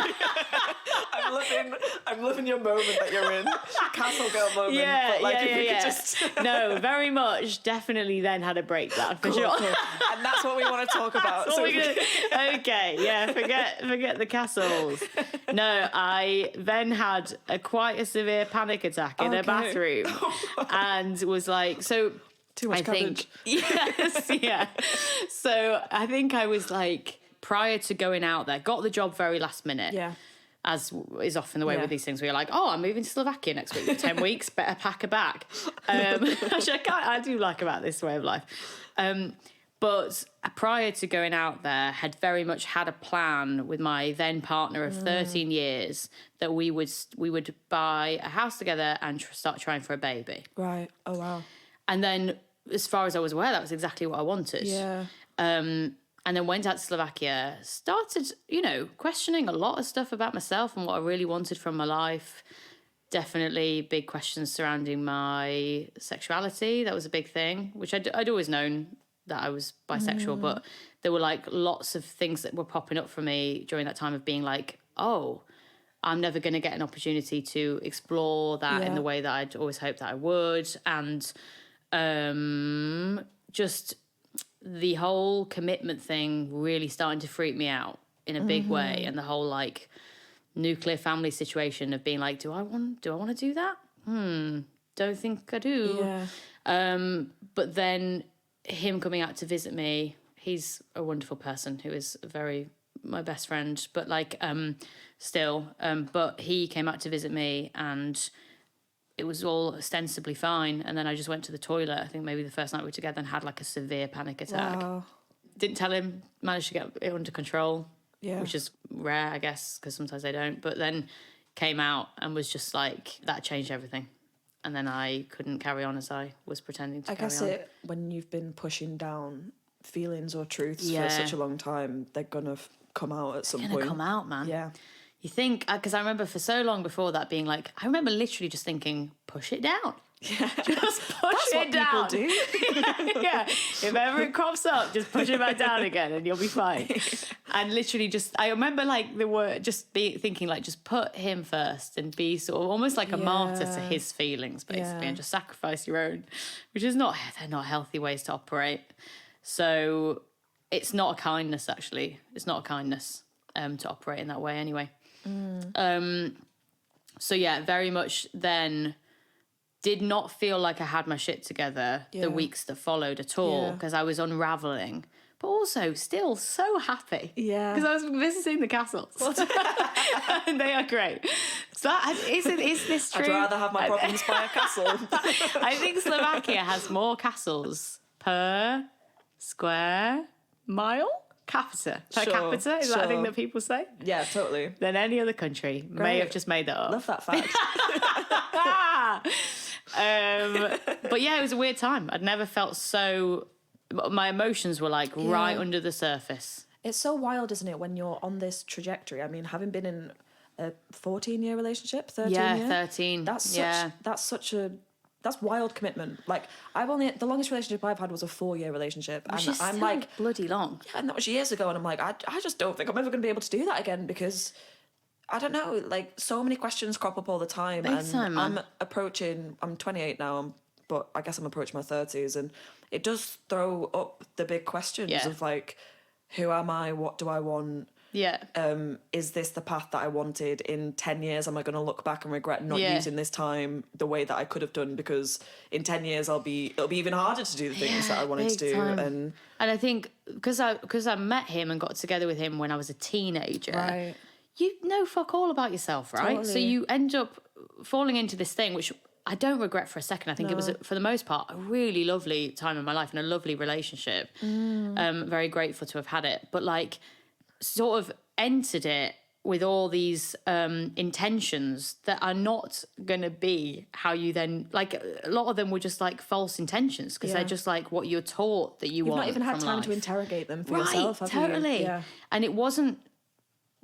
I'm loving your moment that you're in. Castle girl moment. Yeah, but like, yeah, if we yeah. could just... No, very much. Definitely then had a breakdown, for sure. Cool. And that's what we want to talk about. Okay, yeah, forget the castles. No, I then had quite a severe panic attack in a bathroom and was like... So... Too much cabbage. Yes, yeah. So I think I was like, prior to going out there, got the job very last minute. Yeah. As is often the way with these things, where you're like, oh, I'm moving to Slovakia next week for 10 weeks, better pack a bag. Actually, I do like about this way of life. But prior to going out there, had very much had a plan with my then partner of 13 years that we would buy a house together and start trying for a baby. Right. Oh, wow. And then, as far as I was aware, that was exactly what I wanted. Yeah. And then went out to Slovakia, started, questioning a lot of stuff about myself and what I really wanted from my life. Definitely big questions surrounding my sexuality. That was a big thing, which I'd always known that I was bisexual, but there were like lots of things that were popping up for me during that time of being like, oh, I'm never going to get an opportunity to explore that in the way that I'd always hoped that I would. And just the whole commitment thing really starting to freak me out in a big way, and the whole like nuclear family situation of being like, do I want to do that? Don't think I do. Yeah. But then him coming out to visit me, he's a wonderful person who is my best friend, but like but he came out to visit me and it was all ostensibly fine. And then I just went to the toilet, I think maybe the first night we were together, and had like a severe panic attack. Wow. Didn't tell him, managed to get it under control, which is rare, I guess, because sometimes they don't. But then came out and was just like, that changed everything. And then I couldn't carry on as I was pretending to carry on. I guess when you've been pushing down feelings or truths for such a long time, they're going to come out at some point. They're going to come out, man. Yeah. You think, because I remember for so long before that being like, I remember literally just thinking, push it down. Yeah. Just push it down. That's what people do. Yeah. If ever it crops up, just push it back down again and you'll be fine. And literally I remember like the word, thinking like, just put him first and be sort of almost like a martyr to his feelings, basically, and just sacrifice your own, which is they're not healthy ways to operate. So it's not a kindness, actually. It's not a kindness to operate in that way anyway. So yeah, very much then did not feel like I had my shit together the weeks that followed at all, because I was unraveling, but also still so happy. Yeah. Because I was visiting the castles. And they are great. So is this true? I'd rather have my problems by a castle. I think Slovakia has more castles per square mile? Capita. Per capita? Is that a thing that people say? Yeah, totally. Than any other country. Great. May have just made that up. Love that fact. But yeah, it was a weird time. I'd never felt so... My emotions were like right under the surface. It's so wild, isn't it, when you're on this trajectory? I mean, having been in a 14-year relationship, 13 year? 13. That's wild commitment. Like, the longest relationship I've had was a 4-year relationship. Which and is I'm like, bloody long. Yeah, and that was years ago. And I'm like, I just don't think I'm ever going to be able to do that again, because I don't know, like, so many questions crop up all the time. Big time, man. I'm 28 now, but I guess I'm approaching my 30s. And it does throw up the big questions of like, who am I? What do I want? Yeah. Is this the path that I wanted? In 10 years, am I going to look back and regret not using this time the way that I could have done? Because in 10 years, it'll be even harder to do the things that I wanted to do. Time. And I think because I met him and got together with him when I was a teenager, right. You know fuck all about yourself, right? Totally. So you end up falling into this thing, which I don't regret for a second. I think it was, for the most part, a really lovely time in my life and a lovely relationship. Very grateful to have had it. But like, sort of entered it with all these intentions that are not going to be how you then, like, a lot of them were just like false intentions, because they're just like what you're taught that you've want. You've not even had from time life. to interrogate them for yourself, have you? Totally. Yeah. And it wasn't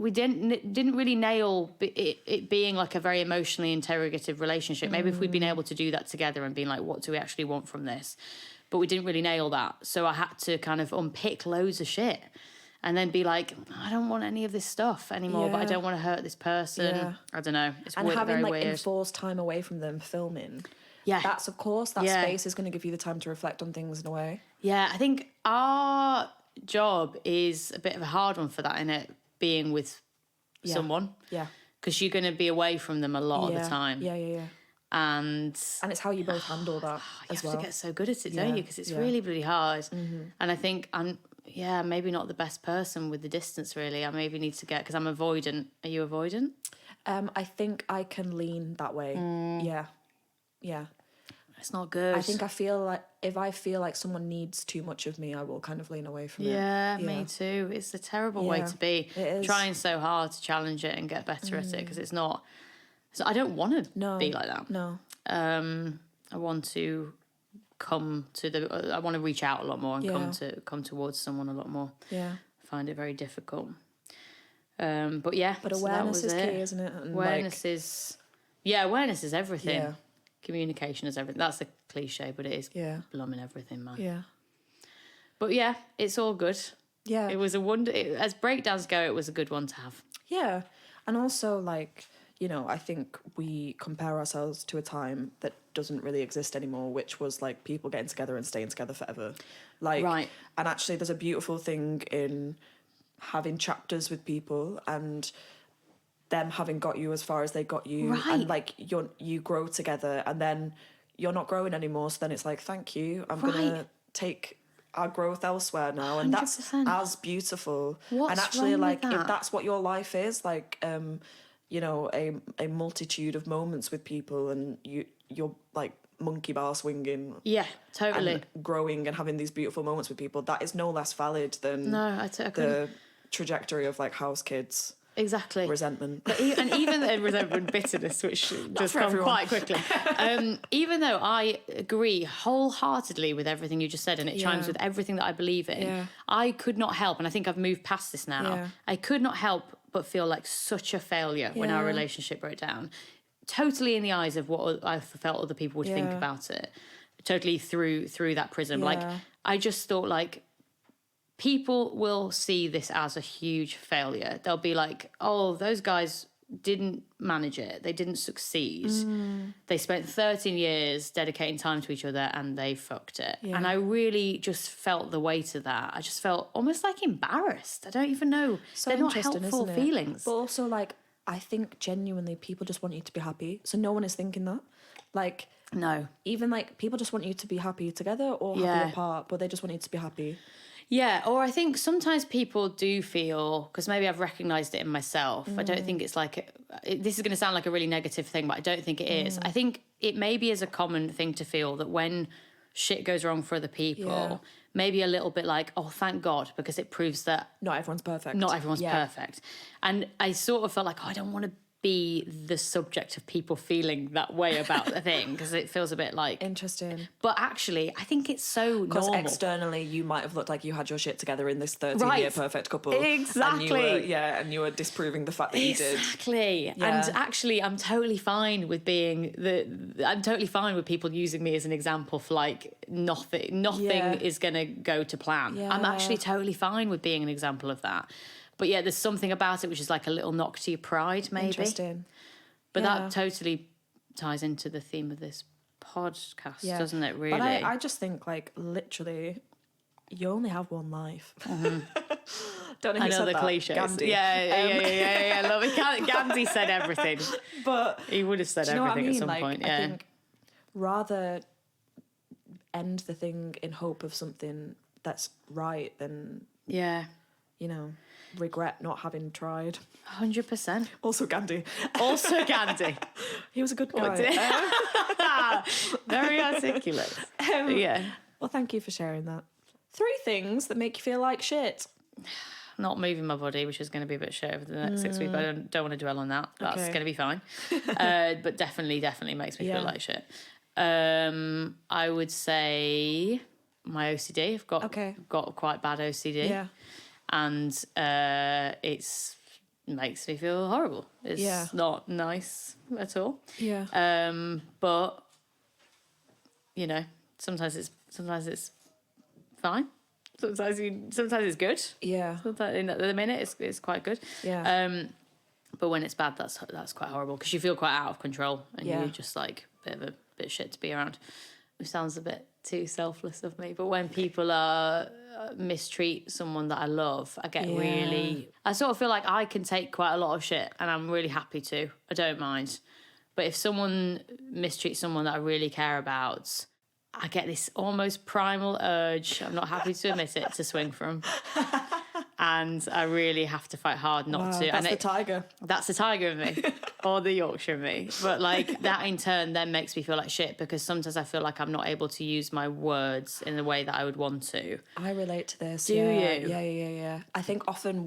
we didn't really nail it being like a very emotionally interrogative relationship. Maybe if we'd been able to do that together and been like, what do we actually want from this? But we didn't really nail that. So I had to kind of unpick loads of shit and then be like, I don't want any of this stuff anymore, but I don't want to hurt this person. Yeah. I don't know. It's and having very like weird. enforced time away from them filming. Yeah. That's, of course, that space is going to give you the time to reflect on things in a way. Yeah, I think our job is a bit of a hard one for that, innit? Being with someone. Yeah. Because you're going to be away from them a lot of the time. Yeah. And it's how you both handle that as well. You have to get so good at it, don't you? Because it's really, really hard. Mm-hmm. And I think I'm, maybe not the best person with the distance, really. I maybe need to because I'm avoidant. Are you avoidant? I think I can lean that way. Yeah. It's not good. I think I feel like if I feel like someone needs too much of me, I will kind of lean away from it. Yeah, me too. It's a terrible way to be. It is. Trying so hard to challenge it and get better at it because it's not. So I don't want to be like that. No. I want to come to I want to reach out a lot more and come towards someone a lot more. Yeah. I find it very difficult. But awareness is key, isn't it? And awareness is everything. Yeah. Communication is everything. That's a cliche, but it is blooming everything, man. Yeah. But yeah, it's all good. Yeah. It was a wonder. As breakdowns go, it was a good one to have. Yeah. And also, like, you know, I think we compare ourselves to a time that doesn't really exist anymore, which was like people getting together and staying together forever. Like, right. And actually there's a beautiful thing in having chapters with people and them having got you as far as they got you, right. And like you grow together and then you're not growing anymore, so then it's like, thank you, I'm gonna take our growth elsewhere now, and 100%. That's as beautiful. What's and actually wrong like with that? If that's what your life is like, you know, a multitude of moments with people, and you're like monkey bar swinging, totally, and growing and having these beautiful moments with people, that is no less valid than the trajectory of like house kids. Exactly. Resentment. And even the resentment, bitterness, which just come quite quickly. Even though I agree wholeheartedly with everything you just said, and it chimes with everything that I believe in, I could not help, and I think I've moved past this now, I could not help but feel like such a failure when our relationship broke down. Totally in the eyes of what I felt other people would think about it. Totally through that prism. Like, I just thought, like, people will see this as a huge failure. They'll be like, oh, those guys didn't manage it. They didn't succeed. They spent 13 years dedicating time to each other and they fucked it. Yeah. And I really just felt the weight of that. I just felt almost like embarrassed. I don't even know. So they're not helpful feelings. But also, like, I think genuinely people just want you to be happy. So no one is thinking that. Like, no. Even like people just want you to be happy together or happy apart, but they just want you to be happy. Yeah, or I think sometimes people do feel, because maybe I've recognised it in myself, I don't think it's like, this is going to sound like a really negative thing, but I don't think it is. I think it maybe is a common thing to feel that when shit goes wrong for other people, maybe a little bit like, oh, thank God, because it proves that not everyone's perfect. Not everyone's perfect. And I sort of felt like, oh, I don't want to be the subject of people feeling that way about the thing, because it feels a bit like interesting. But actually I think it's so normal. Because externally you might have looked like you had your shit together in this 13-year perfect couple. Exactly. And you were disproving the fact that you did. Exactly. And actually I'm totally fine with I'm totally fine with people using me as an example for like nothing is gonna go to plan. I'm actually totally fine with being an example of that. But yeah, there's something about it which is like a little knock to your pride, maybe. Interesting. But that totally ties into the theme of this podcast, doesn't it, really? But I just think, like, literally, you only have one life. Mm-hmm. Don't know who said the that. Cliches. Gandhi. Yeah. I love it. Gandhi said everything. But he would have said everything at some point, I think rather end the thing in hope of something that's right than... Yeah. You know, regret not having tried. 100%. Also Gandhi. He was a good guy. Very articulate. Well, thank you for sharing that. 3 things that make you feel like shit. Not moving my body, which is going to be a bit shit over the next 6 weeks, but I don't want to dwell on that. That's going to be fine. But definitely makes me feel like shit. I would say my OCD. I've got quite bad OCD. Yeah. And it's makes me feel horrible. It's not nice at all. Yeah. But you know, sometimes it's fine. Sometimes it's good. Yeah. Sometimes, at the minute, it's quite good. Yeah. But when it's bad, that's quite horrible because you feel quite out of control and you're just like a bit shit to be around. It sounds a bit too selfless of me, but when people mistreat someone that I love, I get really... I sort of feel like I can take quite a lot of shit and I'm really happy to. I don't mind. But if someone mistreats someone that I really care about, I get this almost primal urge, I'm not happy to admit it, to swing from. And I really have to fight hard not to. That's the tiger. That's the tiger of me, or the Yorkshire of me. But like that in turn then makes me feel like shit because sometimes I feel like I'm not able to use my words in the way that I would want to. I relate to this. Do you? Yeah. I think often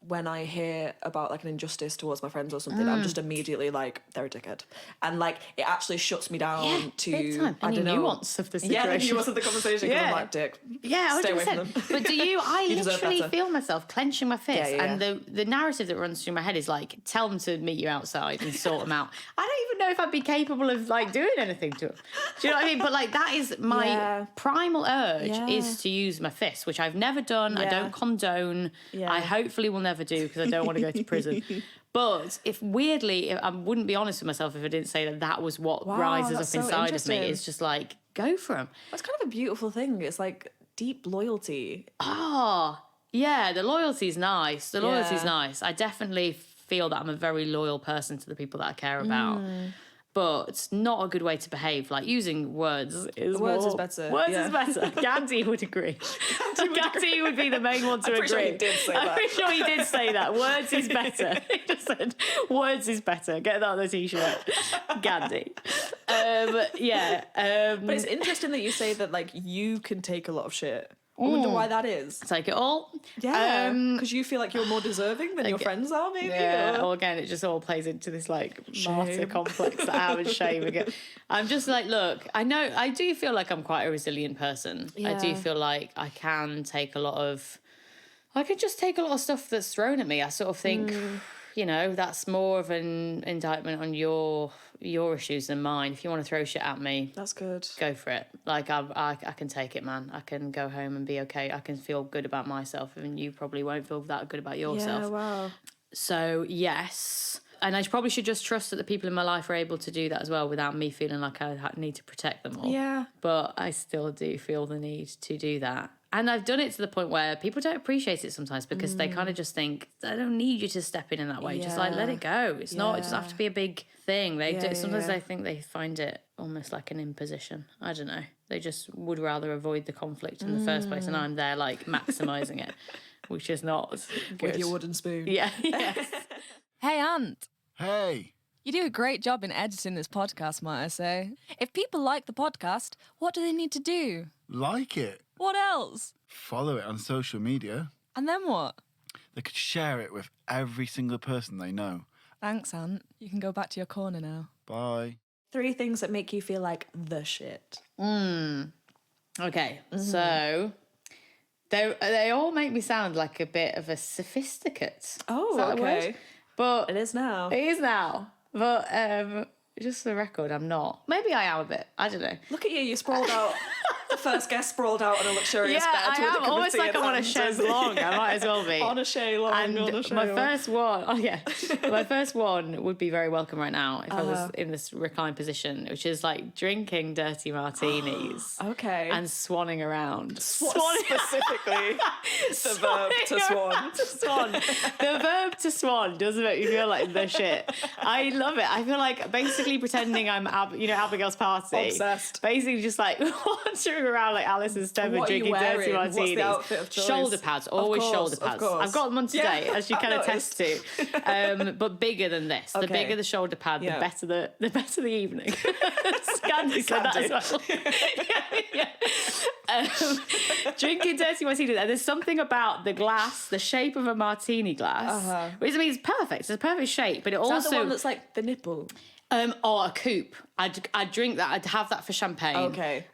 when I hear about like an injustice towards my friends or something, I'm just immediately like, they're a dickhead. And like, it actually shuts me down to, big time. I don't know. Nuance of the situation. Yeah, the nuance of the conversation because I'm like, dick. Yeah, 100%. Stay away from them. But do you, I You literally better. feel myself clenching my fist Yeah. and the narrative that runs through my head is like, tell them to meet you outside and sort them out. I don't even know if I'd be capable of like doing anything to them. Do you know what I mean? But like, that is my primal urge is to use my fist, which I've never done. I don't condone. I hopefully will never do because I don't want to go to prison. But if I wouldn't be honest with myself if I didn't say that was what rises up so inside of me. It's just like, go for them. That's kind of a beautiful thing. It's like deep loyalty. Oh, yeah, the loyalty's nice. Nice. I definitely feel that I'm a very loyal person to the people that I care about. But it's not a good way to behave. Like, using words is better. Words is better. Gandhi would agree. Gandhi would be the main one to agree. I'm pretty sure he did say that. I'm pretty sure he did say that. Words is better. He just said, words is better. Get that on the T-shirt. Gandhi. But it's interesting that you say that, like, you can take a lot of shit. I wonder why that is. Take it all. Yeah, because you feel like you're more deserving than your friends are, maybe? Yeah, or again, it just all plays into this, like, martyr complex that I have and shame again. I'm just like, look, I do feel like I'm quite a resilient person. Yeah. I do feel like I can just take a lot of stuff that's thrown at me. I sort of think, you know, that's more of an indictment on your issues than mine. If you want to throw shit at me, that's good. Go for it. Like, I can take it, man. I can go home and be okay. I can feel good about myself, and you probably won't feel that good about yourself. Yeah, wow. So, yes. And I probably should just trust that the people in my life are able to do that as well without me feeling like I need to protect them all. Yeah. But I still do feel the need to do that. And I've done it to the point where people don't appreciate it sometimes because they kind of just think, I don't need you to step in that way. Just like, let it go. It's not, it doesn't have to be a big thing. Sometimes they think they find it almost like an imposition. I don't know. They just would rather avoid the conflict in the first place. And I'm there like maximising it, which is not good. With your wooden spoon. Yeah. Yes. Hey, Ant. Hey. You do a great job in editing this podcast, might I say. If people like the podcast, what do they need to do? Like it. What else? Follow it on social media. And then what? They could share it with every single person they know. Thanks, Ant. You can go back to your corner now. Bye. 3 things that make you feel like the shit. Okay, so they all make me sound like a bit of a sophisticate. Oh, Is that the okay. word? But It is now. It is now. But just for the record, I'm not. Maybe I am a bit. I don't know. Look at you, you sprawled out. The first guest sprawled out on a luxurious bed. I with a am cup of almost tea like in I'm on a hand. chaise longue. I might as well be. On a chaise longue. And on a chaise my longue. first one, my first one would be very welcome right now if I was in this reclined position, which is like drinking dirty martinis. Okay. And swanning around. Specifically, the verb to swan. The verb to swan does make me feel like the shit. I love it. I feel like basically pretending I'm Abigail's party. Obsessed. Basically just like wandering around like Alice and Stephen What are you drinking dirty wearing? martinis. What's the outfit of choice? Shoulder pads, always Of course, shoulder of pads. course. I've got them on today, as you can I've attest to. But bigger than this. The Okay. bigger the shoulder pad, Yeah. the better the evening. Gandhi said that as well. Drinking dirty martinis, and there's something about the glass, the shape of a martini glass, which I mean, it's perfect. It's a perfect shape, but it Is also that the one that's like the nipple? Or a coupe. I'd drink that. I'd have that for champagne. Okay.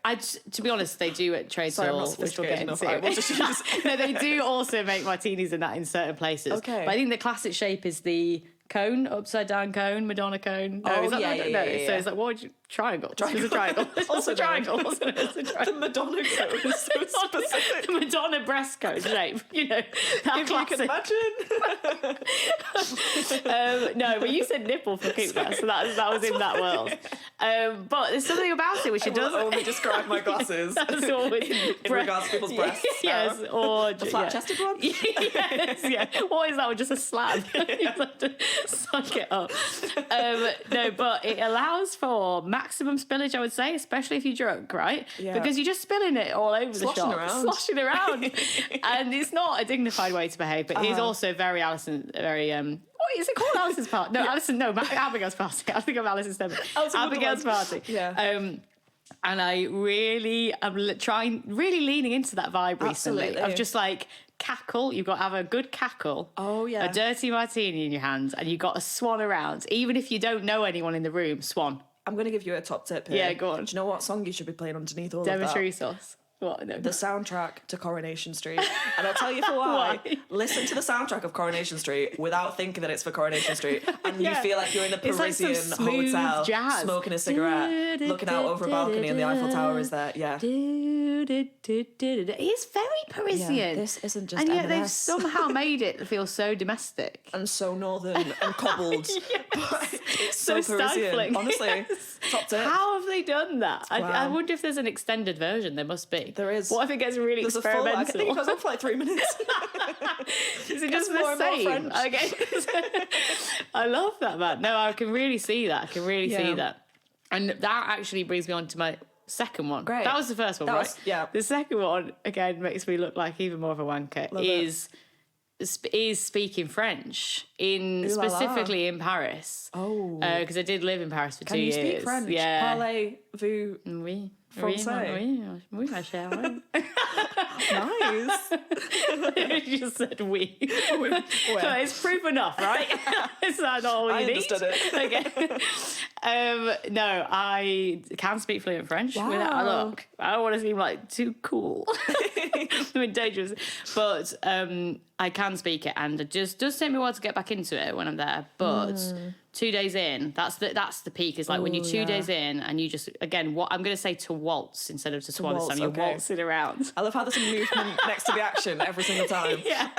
To be honest, they do at Trade Sorry, I'm not Hall, which we'll get sophisticated enough. into. I will just use... No, they do also make martinis in that in certain places. Okay. But I think the classic shape is the cone, upside down cone, Madonna cone. No, Oh, is that yeah, Madonna? yeah, No, yeah, so yeah. it's like, what would you... Triangle. It's a triangle. It's also a triangle, wasn't it? It's a triangle. The Madonna cone is so specific. The Madonna breast cone shape, you know. That If classic. you can imagine. No, but you said nipple for coupe there, so that was in that world. But there's something about it which it does. I will only describe my glasses That's always in regards to people's breasts. Yes, or The flat-chested one? Yes, yeah. What is that one? Just a slab. You just have to suck it up. No, but it allows for maximum spillage, I would say, especially if you're drunk, right? Yeah. Because you're just spilling it all over the shop, sloshing around, and it's not a dignified way to behave. But it is also very what is it called? Alison's party? No, Alison. No, Abigail's party. I think of Alison's name. Abigail's party. Yeah. And I really am really leaning into that vibe recently Absolutely. of just like cackle. You've got to have a good cackle. Oh, yeah. A dirty martini in your hands, and you've got to swan around. Even if you don't know anyone in the room, swan. I'm going to give you a top tip here. Yeah, go on. Do you know what song you should be playing underneath all Demonstrate of that? sauce. What? No. The soundtrack to Coronation Street. And I'll tell you for why. Why? Listen to the soundtrack of Coronation Street without thinking that it's for Coronation Street. And you feel like you're in a It's like some Parisian smooth hotel, jazz. smoking a cigarette, looking out over a balcony and the Eiffel Tower is there. Yeah. It's very Parisian. Yeah, this isn't just And yet they've M&S. somehow made it feel so domestic. And so northern and cobbled. But it's so Parisian. stifling. Honestly, Yes. top tip. How have they done that? I Wow. wonder if there's an extended version. There must be. There is. What if it gets really There's a full, I experimental? think it goes on for like 3 minutes. Is it Gets just more the and more same? French. Okay. I love that, man. No, I can really see that. I can really see Yeah. that. And that actually brings me on to my second one. Great. That was the first one, That right? was- yeah. The second one, again, makes me look like even more of a wanker, Love it. is speaking French, Ooh la la. specifically in Paris. Oh. Because I did live in Paris for Can 2 you years. speak French? Yeah. Parlez-vous Oui. Français? Oui, ma chère. Oui. nice? You just said we. So it's proof enough, right? It's not all you I need. understood it. Okay. No, I can speak fluent French. Wow. Look, I don't want to seem like too cool. I mean, dangerous. But I can speak it, and it just does take me a while to get back into it when I'm there. But 2 days in, that's the peak. It's like when you're 2 days in and you just, again, what I'm going to say to waltz instead of to swan this waltz, time. You're okay. waltzing around. I love how there's a movement next to the action every single time. Yeah.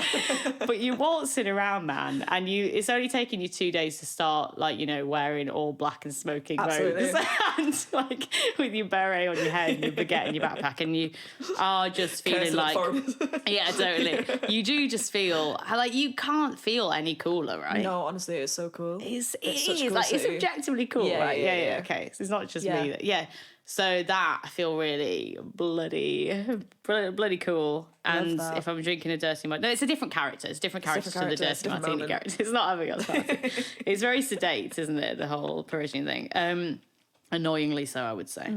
But you're waltzing around, man, and it's only taking you 2 days to start, like, you know, wearing all black and smoking Absolutely. robes and like with your beret on your head and your baguette in your backpack, and you are just feeling Cursing at like, foreigners. yeah, totally. You do just feel like you can't feel any cooler, right? No, honestly, it's so cool. It such is cool like it's city. objectively cool, Yeah, right? yeah, Yeah. yeah. Okay, so it's not just Yeah. me. Yeah. So that I feel really bloody cool. And that. if I'm drinking a dirty martini, no, it's a different character. It's different characters to the character, it's dirty different martini moment. character. It's not Abigail's party. It's very sedate, isn't it? The whole Parisian thing. Annoyingly so, I would say.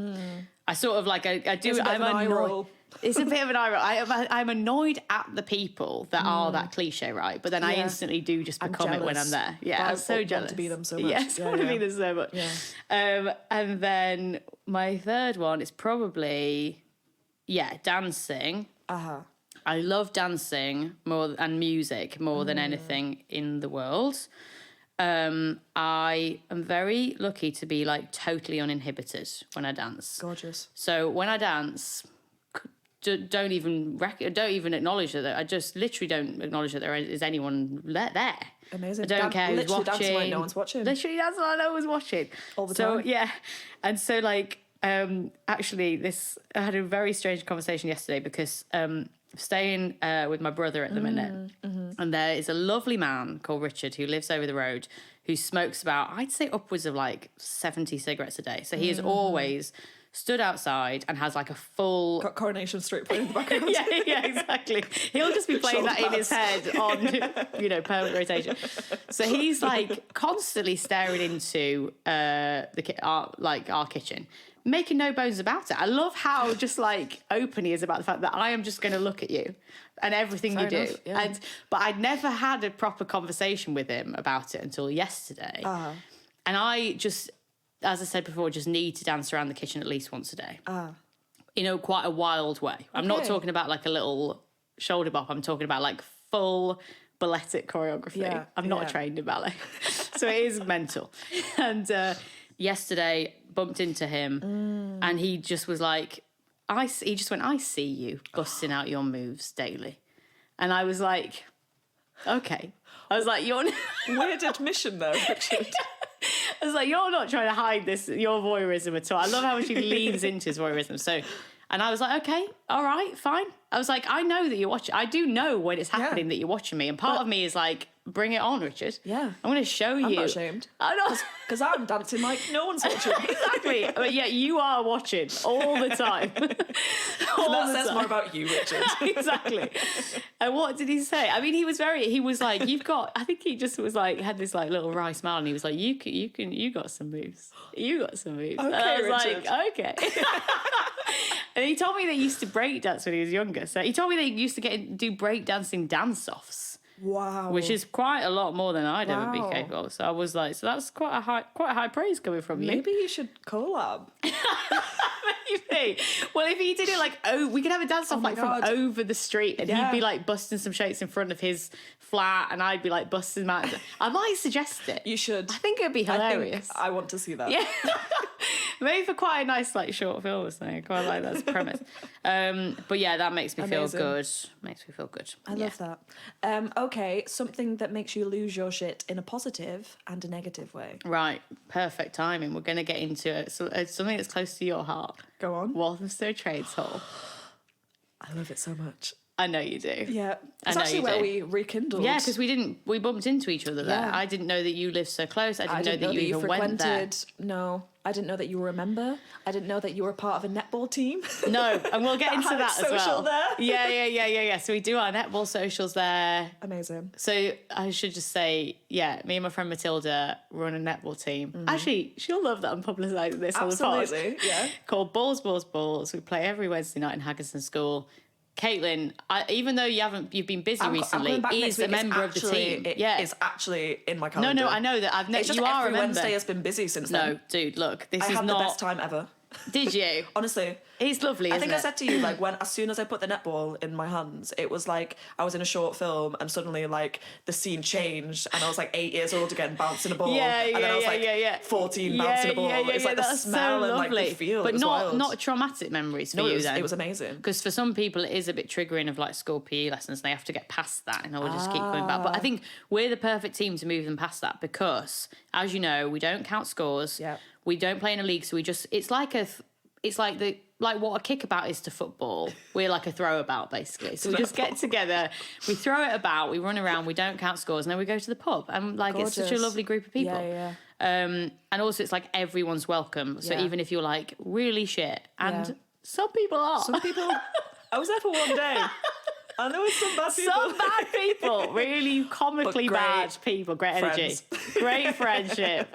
I sort of like I do. It's a bit I'm of an eye annoyed. roll. It's a bit of an eye roll. I'm annoyed at the people that are that cliche, right? But then I Yeah. instantly do just I'm become it when jealous. I'm there. Yeah, But I I'm so want jealous to be them so much. Yes, I Yeah, want to yeah. be them so much. Yeah. And then my third one is probably, dancing. Uh-huh. I love dancing and music more than anything in the world. I am very lucky to be like totally uninhibited when I dance. Gorgeous. So when I dance, don't even acknowledge that. I just literally don't acknowledge that there is anyone there. Amazing. I don't care who's literally watching. dancing like no one's watching. Literally dancing like no one's watching. All the So time. yeah, and so like actually I had a very strange conversation yesterday because staying with my brother at the minute, and there is a lovely man called Richard who lives over the road who smokes about, I'd say, upwards of like 70 cigarettes a day. So he is always stood outside and has like a full Got Coronation Street playing in the background. yeah, exactly. He'll just be playing that in his head on, permanent rotation. So he's like constantly staring into our kitchen, making no bones about it. I love how just like open he is about the fact that I am just going to look at you and everything Fair you do. enough, yeah. But I'd never had a proper conversation with him about it until yesterday. And I just as I said before, just need to dance around the kitchen at least once a day. Quite a wild way. I'm not talking about like a little shoulder bop. I'm talking about like full balletic choreography. Yeah, I'm not trained in ballet. So it is mental. And yesterday bumped into him and he just was like, he just went, I see you busting out your moves daily. And I was like, okay. I was like, you're... Weird admission though, Richard. I was like, you're not trying to hide your voyeurism at all. I love how much he leans into his voyeurism. So, and I was like, okay, all right, fine. I was like, I know that you're watching. I do know when it's happening that you're watching me. And part of me is like, bring it on, Richard. Yeah. I'm going to show you. I'm not ashamed. I'm not. Because I'm dancing like no one's watching. Exactly. But yeah, you are watching all the time. That says more about you, Richard. Exactly. And what did he say? I mean, he was like, I think he just was like, had this like little wry smile and he was like, you got some moves. You got some moves. Okay, and I was Richard. like, okay. And he told me that he used to break dance when he was younger. So he told me that he used to do break dancing dance-offs. Wow. Which is quite a lot more than I'd ever be Wow. capable of. So I was like, so that's quite a high praise coming from you. Maybe you should collab. Maybe. Well, if he did it like, we could have a dance off my like from God. over the street and he'd be like busting some shapes in front of his flat and I'd be like busting my... I might suggest it. You should. I think it'd be hilarious. I want to see that. Yeah. Maybe for quite a nice like short film or something. I quite like that as a premise. But yeah, that makes me Amazing. feel good. Makes me feel good. I love that. Okay, something that makes you lose your shit in a positive and a negative way. Right, perfect timing. We're going to get into it. So it's something that's close to your heart. Go on. Walthamstow Trades Hall. I love it so much. I know you do. Yeah. I It's know actually you where do. we rekindled. Yeah, because we bumped into each other there. Yeah. I didn't know that you lived so close. I I didn't know that you even went there. No, I didn't know that you were a member. I didn't know that you were part of a netball team. No, and we'll get into had that its as well. social there. Yeah. So we do our netball socials there. Amazing. So I should just say, yeah, me and my friend Matilda run a netball team. Actually, she'll love that I'm publicising this on the Absolutely, pod. yeah. Called Balls, Balls, Balls. We play every Wednesday night in Haggerston School. Caitlin, even though you've been busy recently, coming back is next a week. member of the team. It's actually in my calendar. No, I know that. It's just you are every a member. Wednesday has been busy since then. No, dude, look, this I is had not. the best time ever. Did you? Honestly. It's lovely, I isn't think it? I said to you, like, as soon as I put the netball in my hands, it was like I was in a short film and suddenly, like, the scene changed and I was, like, 8 years old again, bouncing a ball. And then I was, like, 14, bouncing a ball. It's, like, the that's smell so and, like, the lovely. feel. But it was wild. not traumatic memories for No, you, it then. was amazing. Because for some people, it is a bit triggering of, like, school PE lessons. They have to get past that and they'll just keep coming back. But I think we're the perfect team to move them past that because, as you know, we don't count scores. Yeah. We don't play in a league, so we just... It's like what a kickabout is to football. We're like a throwabout, basically. So we just get together, we throw it about, we run around, we don't count scores, and then we go to the pub. And like it's such a Gorgeous. lovely group of people. Yeah. And also it's like everyone's welcome. So Yeah. even if you're like really shit, and Yeah. some people are. Some people... I was there for one day. And there was some bad people. Some bad people, really comically But great bad people, great energy, friends. great friendship.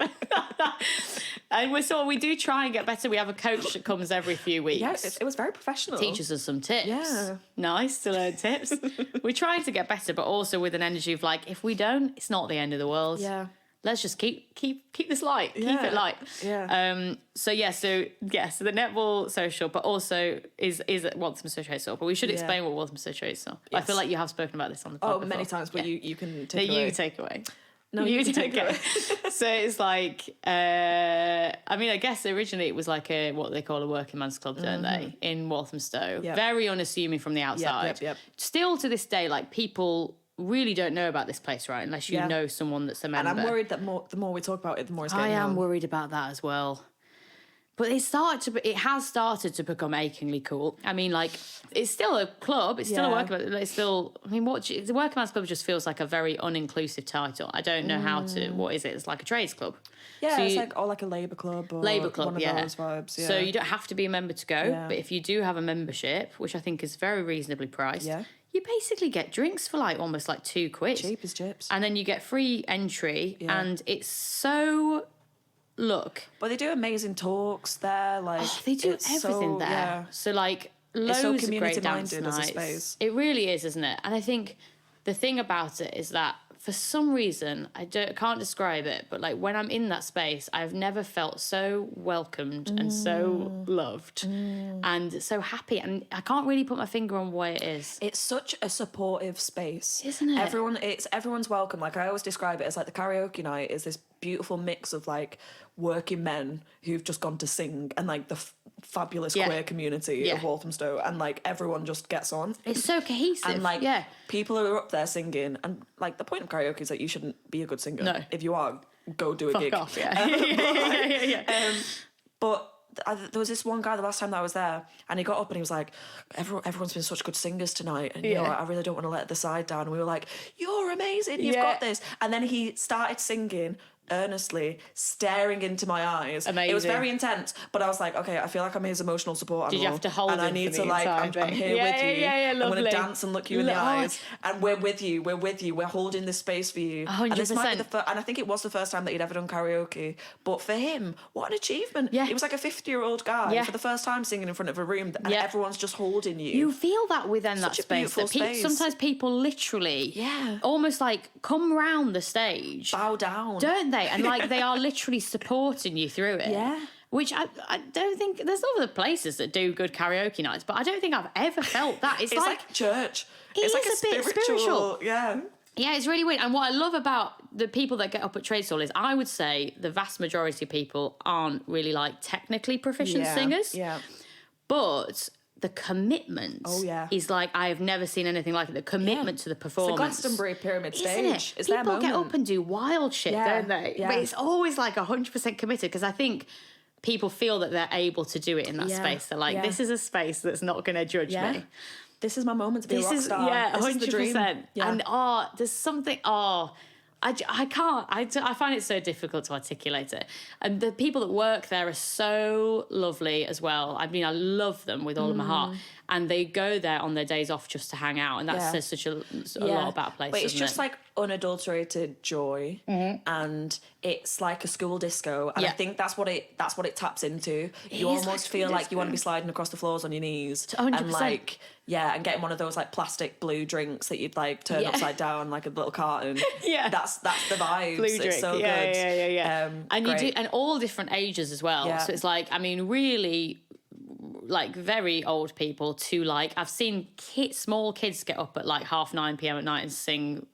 And we do try and get better. We have a coach that comes every few weeks. Yeah, it was very professional. Teaches us some tips. Yeah. Nice to learn tips. We're trying to get better, but also with an energy of like, if we don't, it's not the end of the world. Yeah. Let's just keep this light. Keep Yeah. it light. Yeah. So the netball social, but also is at Walthamstow Trades Hall. But we should explain what Walthamstow Trades Hall. I Yes. feel like you have spoken about this on the pod before. Many times, but Yeah. you can No, take it away. you take away. No, you can take it away. So it's like, I mean, I guess originally it was like what they call a working man's club, don't they, in Walthamstow. Yep. Very unassuming from the outside. Yep. Still to this day, like people really don't know about this place, right? Unless you Yeah. know someone that's a member. And I'm worried that the more we talk about it, the more it's I getting am known. worried about that as well. But it has started to become achingly cool. I mean, like, it's still a club. It's still a Yeah. working. It's still. I mean, the working man's club just feels like a very uninclusive title. I don't know how to. What is it? It's like a trades club. Yeah, So it's you- like a labour club or Labour club, one of yeah. those vibes. Yeah. So you don't have to be a member to go, Yeah. but if you do have a membership, which I think is very reasonably priced, Yeah. you basically get drinks for like almost like £2. cheap as chips. And then you get free entry, Yeah. and it's so. Look, But they do amazing talks there. Like they do it's everything so, there. Yeah. So like loads so of great dance community-minded as a nights. space. It really is, isn't it? And I think the thing about it is that for some reason, I can't describe it, but like when I'm in that space, I've never felt so welcomed and so loved and so happy. And I can't really put my finger on why it is. It's such a supportive space, isn't it? Everyone's welcome. Like I always describe it as like the karaoke night is this beautiful mix of like working men who've just gone to sing and like the fabulous queer community of Walthamstow, and like everyone just gets on. It's so cohesive. And like people who are up there singing, and like the point of karaoke is that you shouldn't be a good singer. No. If you are, go do a gig. Fuck off, yeah. But there was this one guy the last time that I was there, and he got up and he was like, everyone's been such good singers tonight, and you know, I really don't want to let the side down. And we were like, you're amazing, you've got this. And then he started singing earnestly, staring into my eyes. Amazing. It was very intense, but I was like, okay, I feel like I'm his emotional support animal. Did you have to hold and him I need for to the like, entire I'm day? here with you. I'm lovely. going to dance and look you in the eyes, and we're with you. We're holding this space for you. 100%. And this might be and I think it was the first time that he'd ever done karaoke, but for him, what an achievement. Yeah. He was like a 50-year-old guy for the first time singing in front of a room, and everyone's just holding you. You feel that within that Such a space. beautiful space. Sometimes people literally almost like come round the stage, bow down, don't they? And like they are literally supporting you through it. Yeah. Which I don't think, there's other places that do good karaoke nights, but I don't think I've ever felt that. It's like church. It's like a bit spiritual. Yeah. Yeah, it's really weird. And what I love about the people that get up at trade stall is I would say the vast majority of people aren't really like technically proficient singers. Yeah. But the commitment is like, I have never seen anything like it. The commitment to the performance. It's the Glastonbury Pyramid stage. Isn't it? It's people their get moment. up and do wild shit, don't they? Yeah. But it's always like 100% committed, because I think people feel that they're able to do it in that space. They're like, this is a space that's not going to judge me. This is my moment to be a rock star. Yeah, this 100%. is the dream. Yeah. And there's something, I can't. I find it so difficult to articulate it. And the people that work there are so lovely as well. I mean, I love them with all of my heart. And they go there on their days off just to hang out. And that says such a lot about a place, but it's doesn't just it? like unadulterated joy, and it's like a school disco. And I think that's what it taps into. You almost feel like you want to be sliding across the floors on your knees. 100%. And like, and getting one of those like plastic blue drinks that you'd like turn upside down like a little carton. That's the vibes. Blue drink. It's so good. Yeah. And great. you do, and all different ages as well. Yeah. So it's like, I mean, really, like very old people to like, I've seen small kids get up at like 9:30 p.m. at night and sing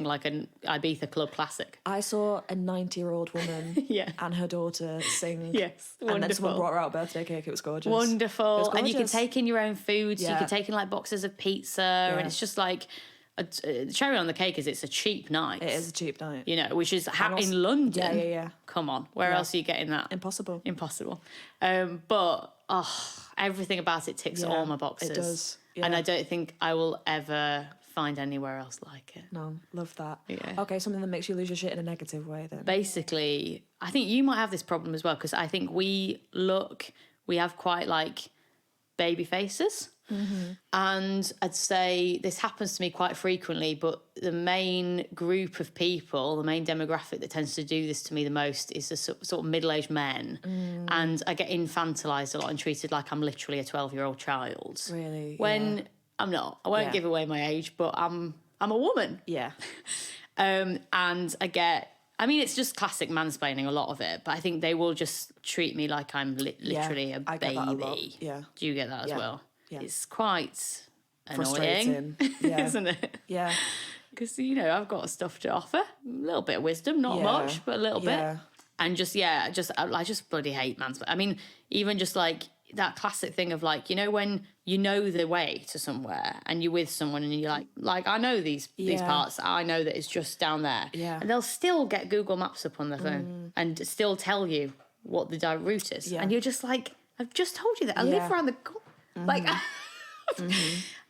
like an Ibiza club classic. I saw a 90-year-old woman and her daughter sing. Yes, wonderful. And then someone brought her out a birthday cake. It was gorgeous. Wonderful. It was gorgeous. And you can take in your own food. So you can take in like boxes of pizza. And it's just like, the cherry on the cake is it's a cheap night. It is a cheap night. You know, which is in London. Yeah. Come on. Where else are you getting that? Impossible. But everything about it ticks all my boxes. It does. Yeah. And I don't think I will ever find anywhere else like it. No, love that. Yeah. Okay, something that makes you lose your shit in a negative way then. Basically, I think you might have this problem as well, because I think we have quite like baby faces. Mm-hmm. And I'd say this happens to me quite frequently, but the main group of people, the main demographic that tends to do this to me the most is the sort of middle-aged men. And I get infantilised a lot and treated like I'm literally a 12-year-old child. Really? When I'm not. I won't give away my age, but I'm a woman. Yeah. And I mean, it's just classic mansplaining, a lot of it, but I think they will just treat me like I'm literally a I baby. get that a lot. Yeah. Do you get that as well? Yeah. It's quite frustrating. annoying, Yeah. isn't it? Yeah. Because, I've got stuff to offer. A little bit of wisdom, not much, but a little bit. And I just bloody hate mansplaining. I mean, even just like that classic thing of like, when you know the way to somewhere and you're with someone and you're like I know these parts, I know that it's just down there. Yeah. And they'll still get Google Maps up on their phone and still tell you what the direct route is. Yeah. And you're just like, I've just told you that. I live around the corner. Like,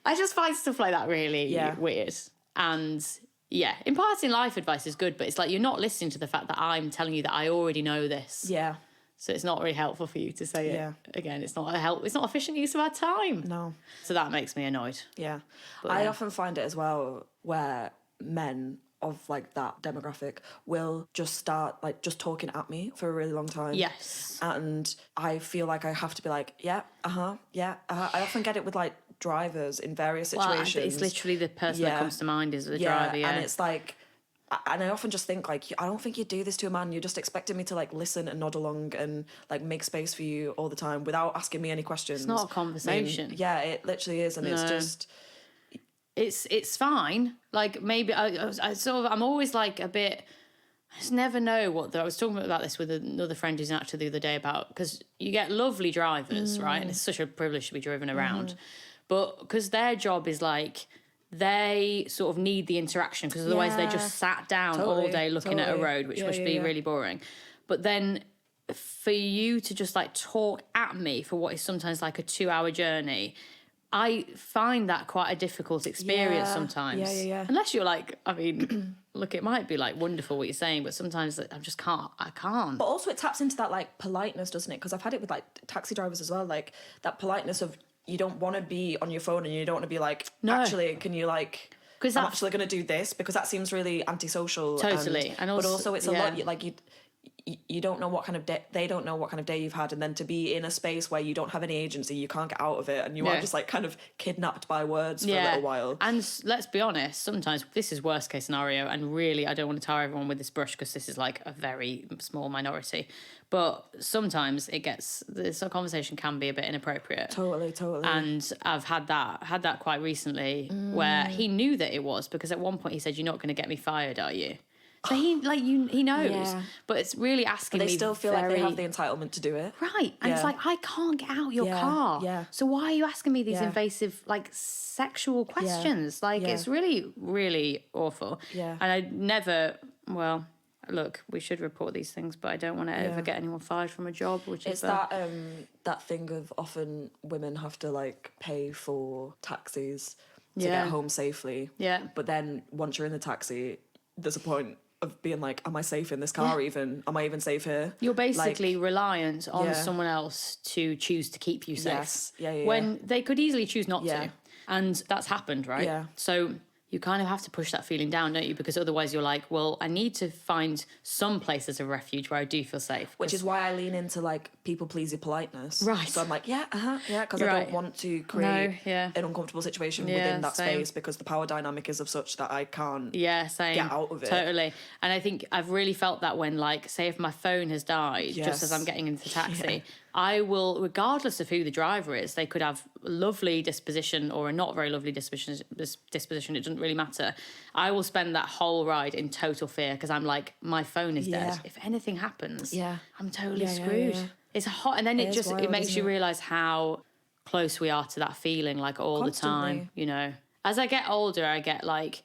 I just find stuff like that really weird. And imparting life advice is good, but it's like you're not listening to the fact that I'm telling you that I already know this. Yeah. So it's not really helpful for you to say it. Again, it's not efficient use of our time. No. So that makes me annoyed. Yeah. But, I often find it as well where men of like that demographic will just start like just talking at me for a really long time. Yes. And I feel like I have to be like, I often get it with like drivers in various situations. Well, it's literally the person that comes to mind is the driver, and it's like And I often just think, like, I don't think you do this to a man. You're just expecting me to, like, listen and nod along and, like, make space for you all the time without asking me any questions. It's not a conversation. Yeah, it literally is. And it's just... It's fine. Like, maybe I'm always, like, a bit... I just never know I was talking about this with another friend who's an actor the other day about... Because you get lovely drivers, right? And it's such a privilege to be driven around. But because their job is, like... They sort of need the interaction because otherwise they just sat down all day looking at a road, which must be really boring. But then for you to just like talk at me for what is sometimes like a 2-hour journey, I find that quite a difficult experience sometimes. Yeah. Unless you're like, I mean, look, it might be like wonderful what you're saying, but sometimes I just can't. I can't. But also it taps into that like politeness, doesn't it? Because I've had it with like taxi drivers as well, like that politeness of... You don't want to be on your phone and you don't want to be like, actually, can you like, I'm actually going to do this? Because that seems really antisocial. Totally. And also, but also it's a lot, like you don't know what kind of day, they don't know what kind of day you've had. And then to be in a space where you don't have any agency, you can't get out of it. And you are just like kind of kidnapped by words for a little while. And let's be honest, sometimes this is worst case scenario. And really, I don't want to tar everyone with this brush because this is like a very small minority. But sometimes this conversation can be a bit inappropriate. Totally. And I've had that quite recently where he knew that it was because at one point he said, "You're not going to get me fired, are you?" So he knows, but it's really asking me. They still feel like they have the entitlement to do it, right? And it's like, I can't get out your car. Yeah. So why are you asking me these invasive, like, sexual questions? Like, it's really, really awful. Yeah. And I never. Well, look, we should report these things, but I don't want to ever get anyone fired from a job. It's that thing of often women have to like pay for taxis to get home safely. Yeah. But then once you're in the taxi, there's a point of being like, am I safe in this car even? Am I even safe here? You're basically reliant on someone else to choose to keep you safe. Yes. Yeah. When they could easily choose not to. And that's happened, right? Yeah. So you kind of have to push that feeling down, don't you? Because otherwise you're like, well, I need to find some places of refuge where I do feel safe. Which is why I lean into like people-pleasing politeness. Right. So I'm like, because I don't want to create an uncomfortable situation within that space because the power dynamic is of such that I can't get out of it. Totally. And I think I've really felt that when, like, say if my phone has died just as I'm getting into the taxi, I will, regardless of who the driver is, they could have a lovely disposition or a not very lovely disposition, it doesn't really matter. I will spend that whole ride in total fear because I'm like, my phone is dead. If anything happens, I'm totally screwed. It's hot. And then it makes you realise how close we are to that feeling, like all Constantly. the time, you know. As I get older, I get like,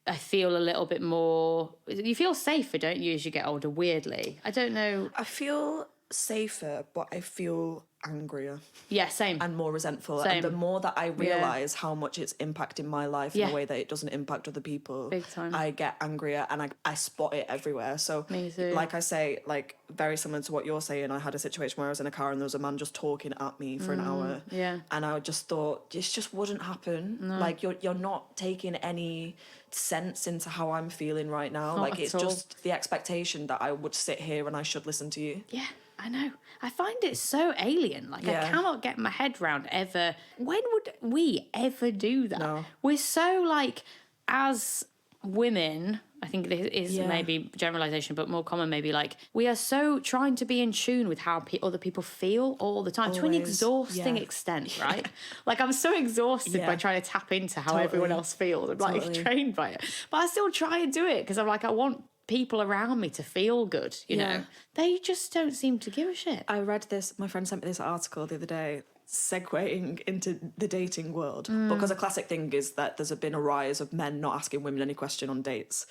I feel a little bit more, you feel safer, don't you, as you get older, weirdly. I don't know. I feel safer, but I feel angrier. Yeah, same. And more resentful. Same. And the more that I realise how much it's impacting my life in a way that it doesn't impact other people, big time. I get angrier and I spot it everywhere. So, me too. Like I say, like very similar to what you're saying, I had a situation where I was in a car and there was a man just talking at me for an hour. Yeah. And I just thought, this just wouldn't happen. No. Like, you're not taking any sense into how I'm feeling right now. Not like, it's all. just the expectation that I would sit here and I should listen to you. Yeah. I know. I find it so alien. Like, I cannot get my head round ever. When would we ever do that? No. We're so, like, as women, I think this is maybe generalisation, but more common maybe, like, we are so trying to be in tune with how other people feel all the time. Always. To an exhausting extent, right? Like, I'm so exhausted by trying to tap into how everyone else feels. I'm, like, trained by it. But I still try and do it because I'm like, I want people around me to feel good, you know. They just don't seem to give a shit. I read this, my friend sent me this article the other day, segueing into the dating world, because a classic thing is that there's been a rise of men not asking women any question on dates.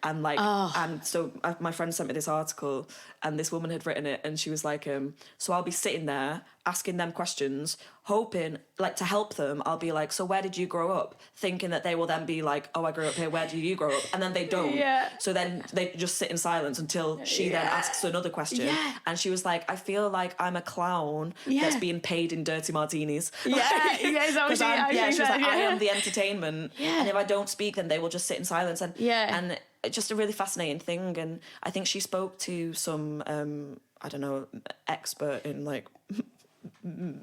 And like, and so my friend sent me this article and this woman had written it and she was like, so I'll be sitting there asking them questions, hoping like to help them. I'll be like, so where did you grow up? Thinking that they will then be like, oh, I grew up here. Where do you grow up? And then they don't. Yeah. So then they just sit in silence until she then asks another question. Yeah. And she was like, I feel like I'm a clown that's being paid in dirty martinis. Yeah. Like, yeah, she was like, I am the entertainment. Yeah. And if I don't speak, then they will just sit in silence. And and it's just a really fascinating thing. And I think she spoke to some, I don't know, expert in like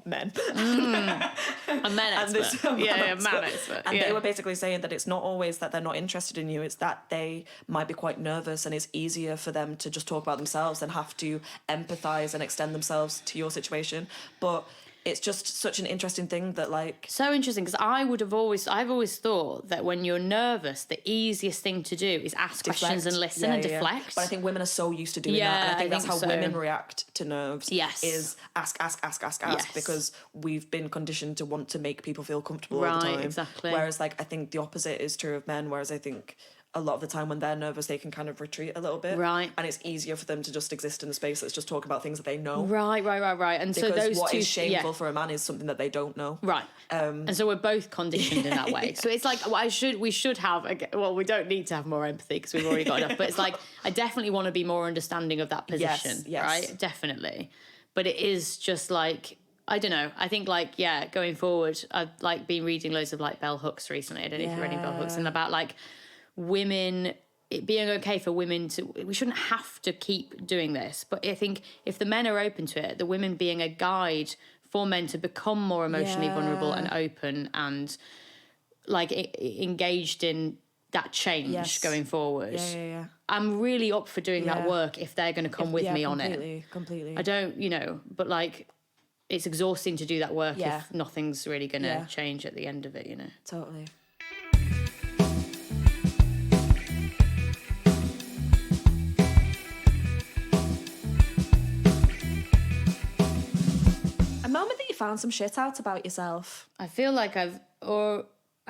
men. A men expert. Man expert. And they were basically saying that it's not always that they're not interested in you, it's that they might be quite nervous and it's easier for them to just talk about themselves than have to empathise and extend themselves to your situation. But it's just such an interesting thing that, like... So interesting, because I've always thought that when you're nervous, the easiest thing to do is ask questions and listen and deflect. But I think women are so used to doing that. And I think that's how women react to nerves. Yes. Is ask, Yes. because we've been conditioned to want to make people feel comfortable all the time. Exactly. Whereas, like, I think the opposite is true of men, whereas I think... a lot of the time when they're nervous, they can kind of retreat a little bit. Right. And it's easier for them to just exist in a space that's just talk about things that they know. Right. And because so those what two... is shameful for a man is something that they don't know. Right. And so we're both conditioned in that way. So it's like, we should have... we don't need to have more empathy because we've already got enough. But it's like, I definitely want to be more understanding of that position. Yes. Right? Definitely. But it is just like... I don't know. I think, like, going forward, I've, like, been reading loads of, like, bell hooks recently. I don't know if you're reading bell hooks. And about, like, women... it being okay for women to... we shouldn't have to keep doing this, but I think if the men are open to it, the women being a guide for men to become more emotionally vulnerable and open and, like, engaged in that change going forward. I'm really up for doing that work if they're going to come with me on it. Completely. I don't, but, like, it's exhausting to do that work if nothing's really going to change at the end of it, Totally. Moment that you found some shit out about yourself. I feel like I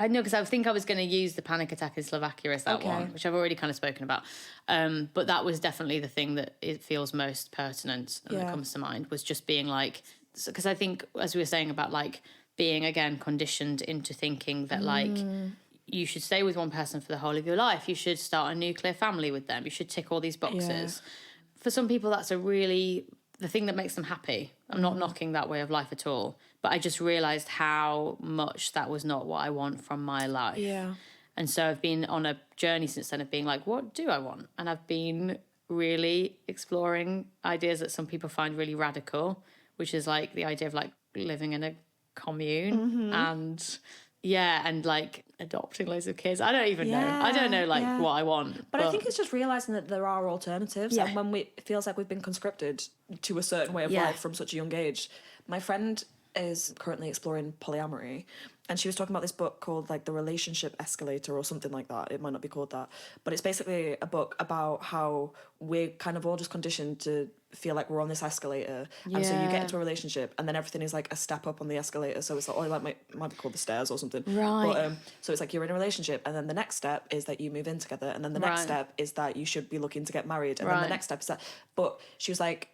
know, because I think I was going to use the panic attack in Slovakia as that one, which I've already kind of spoken about. But that was definitely the thing that it feels most pertinent and that comes to mind, was just being like, because I think, as we were saying about, like, being, again, conditioned into thinking that, like, you should stay with one person for the whole of your life. You should start a nuclear family with them. You should tick all these boxes. For some people, that's the thing that makes them happy. I'm not knocking that way of life at all. But I just realised how much that was not what I want from my life. Yeah. And so I've been on a journey since then of being like, what do I want? And I've been really exploring ideas that some people find really radical, which is, like, the idea of, like, living in a commune and... and, like, adopting loads of kids. I don't even know. I don't know, like, what I want. But I think it's just realising that there are alternatives. And when it feels like we've been conscripted to a certain way of life from such a young age. My friend is currently exploring polyamory. And she was talking about this book called, like, The Relationship Escalator or something like that. It might not be called that. But it's basically a book about how we're kind of all just conditioned to feel like we're on this escalator. And so you get into a relationship and then everything is, like, a step up on the escalator. So it's like, might be called the stairs or something. Right. But, so it's like you're in a relationship and then the next step is that you move in together. And then the next step is that you should be looking to get married. And then the next step is that... But she was like...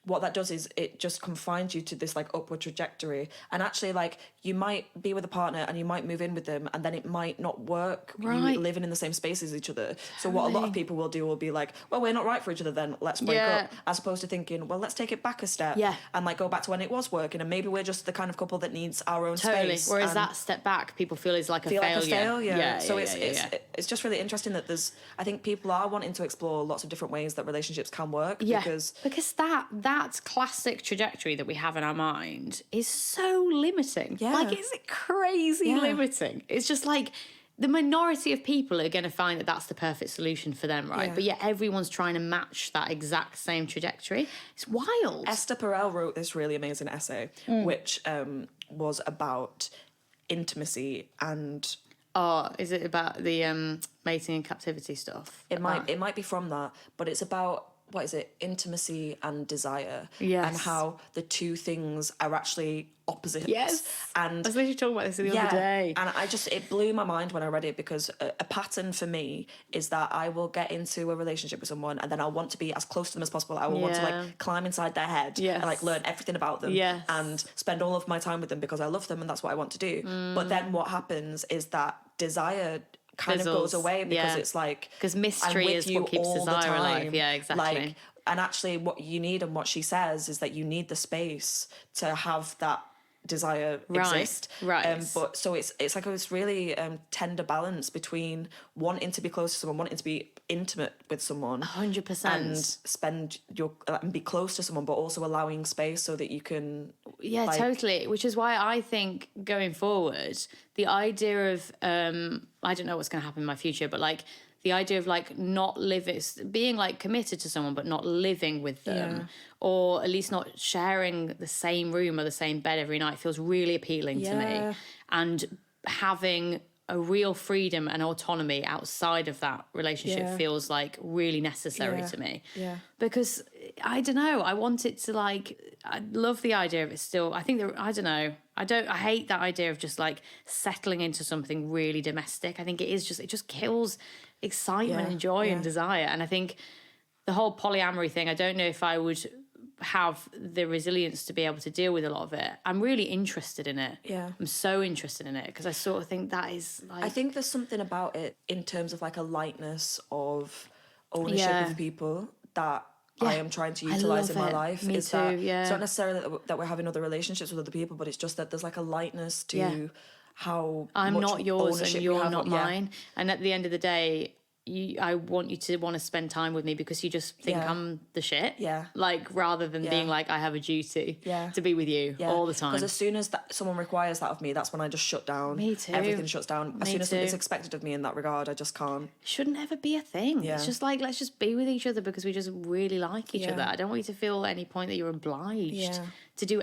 what that does is it just confines you to this, like, upward trajectory. And actually, like, you might be with a partner and you might move in with them and then it might not work you living in the same space as each other. So what a lot of people will do will be like, well, we're not right for each other then, let's break up. As opposed to thinking, well, let's take it back a step and, like, go back to when it was working and maybe we're just the kind of couple that needs our own space. Whereas that step back, people feel is like a failure. It's just really interesting that I think people are wanting to explore lots of different ways that relationships can work. Because that classic trajectory that we have in our mind is so limiting. Like, it's crazy limiting. It's just like the minority of people are going to find that that's the perfect solution for them, right? But yet everyone's trying to match that exact same trajectory. It's wild. Esther Perel wrote this really amazing essay, which was about intimacy and... Oh, is it about the mating in captivity stuff? It might be from that, but it's about... what is it? Intimacy and desire. Yes. And how the two things are actually opposites. Yes. And I was literally talking about this the other day. And it blew my mind when I read it because a pattern for me is that I will get into a relationship with someone and then I'll want to be as close to them as possible. I will want to, like, climb inside their head and, like, learn everything about them and spend all of my time with them because I love them and that's what I want to do. But then what happens is that desire kind of goes away because it's like... because mystery is what keeps desire alive. Yeah, exactly. Like, and actually what you need and what she says is that you need the space to have that desire exist. Right. But so it's like this really tender balance between wanting to be close to someone, wanting to be intimate with someone, 100%, and spend and be close to someone, but also allowing space so that you can Yeah, Like, totally. Which is why I think going forward, the idea of, I don't know what's going to happen in my future, but like the idea of like not living, being like committed to someone, but not living with them, or at least not sharing the same room or the same bed every night feels really appealing to me. And having a real freedom and autonomy outside of that relationship feels like really necessary to me. Because I don't know, I want it to like, I love the idea of it still. I think that, I don't know, I hate that idea of just like settling into something really domestic. I think it just kills excitement and joy and desire. And I think the whole polyamory thing, I don't know if I would have the resilience to be able to deal with a lot of it. I'm really interested in it. I'm so interested in it because I sort of think that is like, I think there's something about it in terms of like a lightness of ownership of people that I am trying to utilize in my life. Me is too, that it's not necessarily that we're having other relationships with other people, but it's just that there's like a lightness to how I'm much not yours and you're not yeah. mine. And at the end of the day, I want you to want to spend time with me because you just think I'm the shit. Like, rather than being like, I have a duty to be with you all the time. Because as soon as someone requires that of me, that's when I just shut down. Me too. Everything shuts down. As soon as something's expected of me in that regard, I just can't. It shouldn't ever be a thing. It's just like, let's just be with each other because we just really like each other. I don't want you to feel at any point that you're obliged to do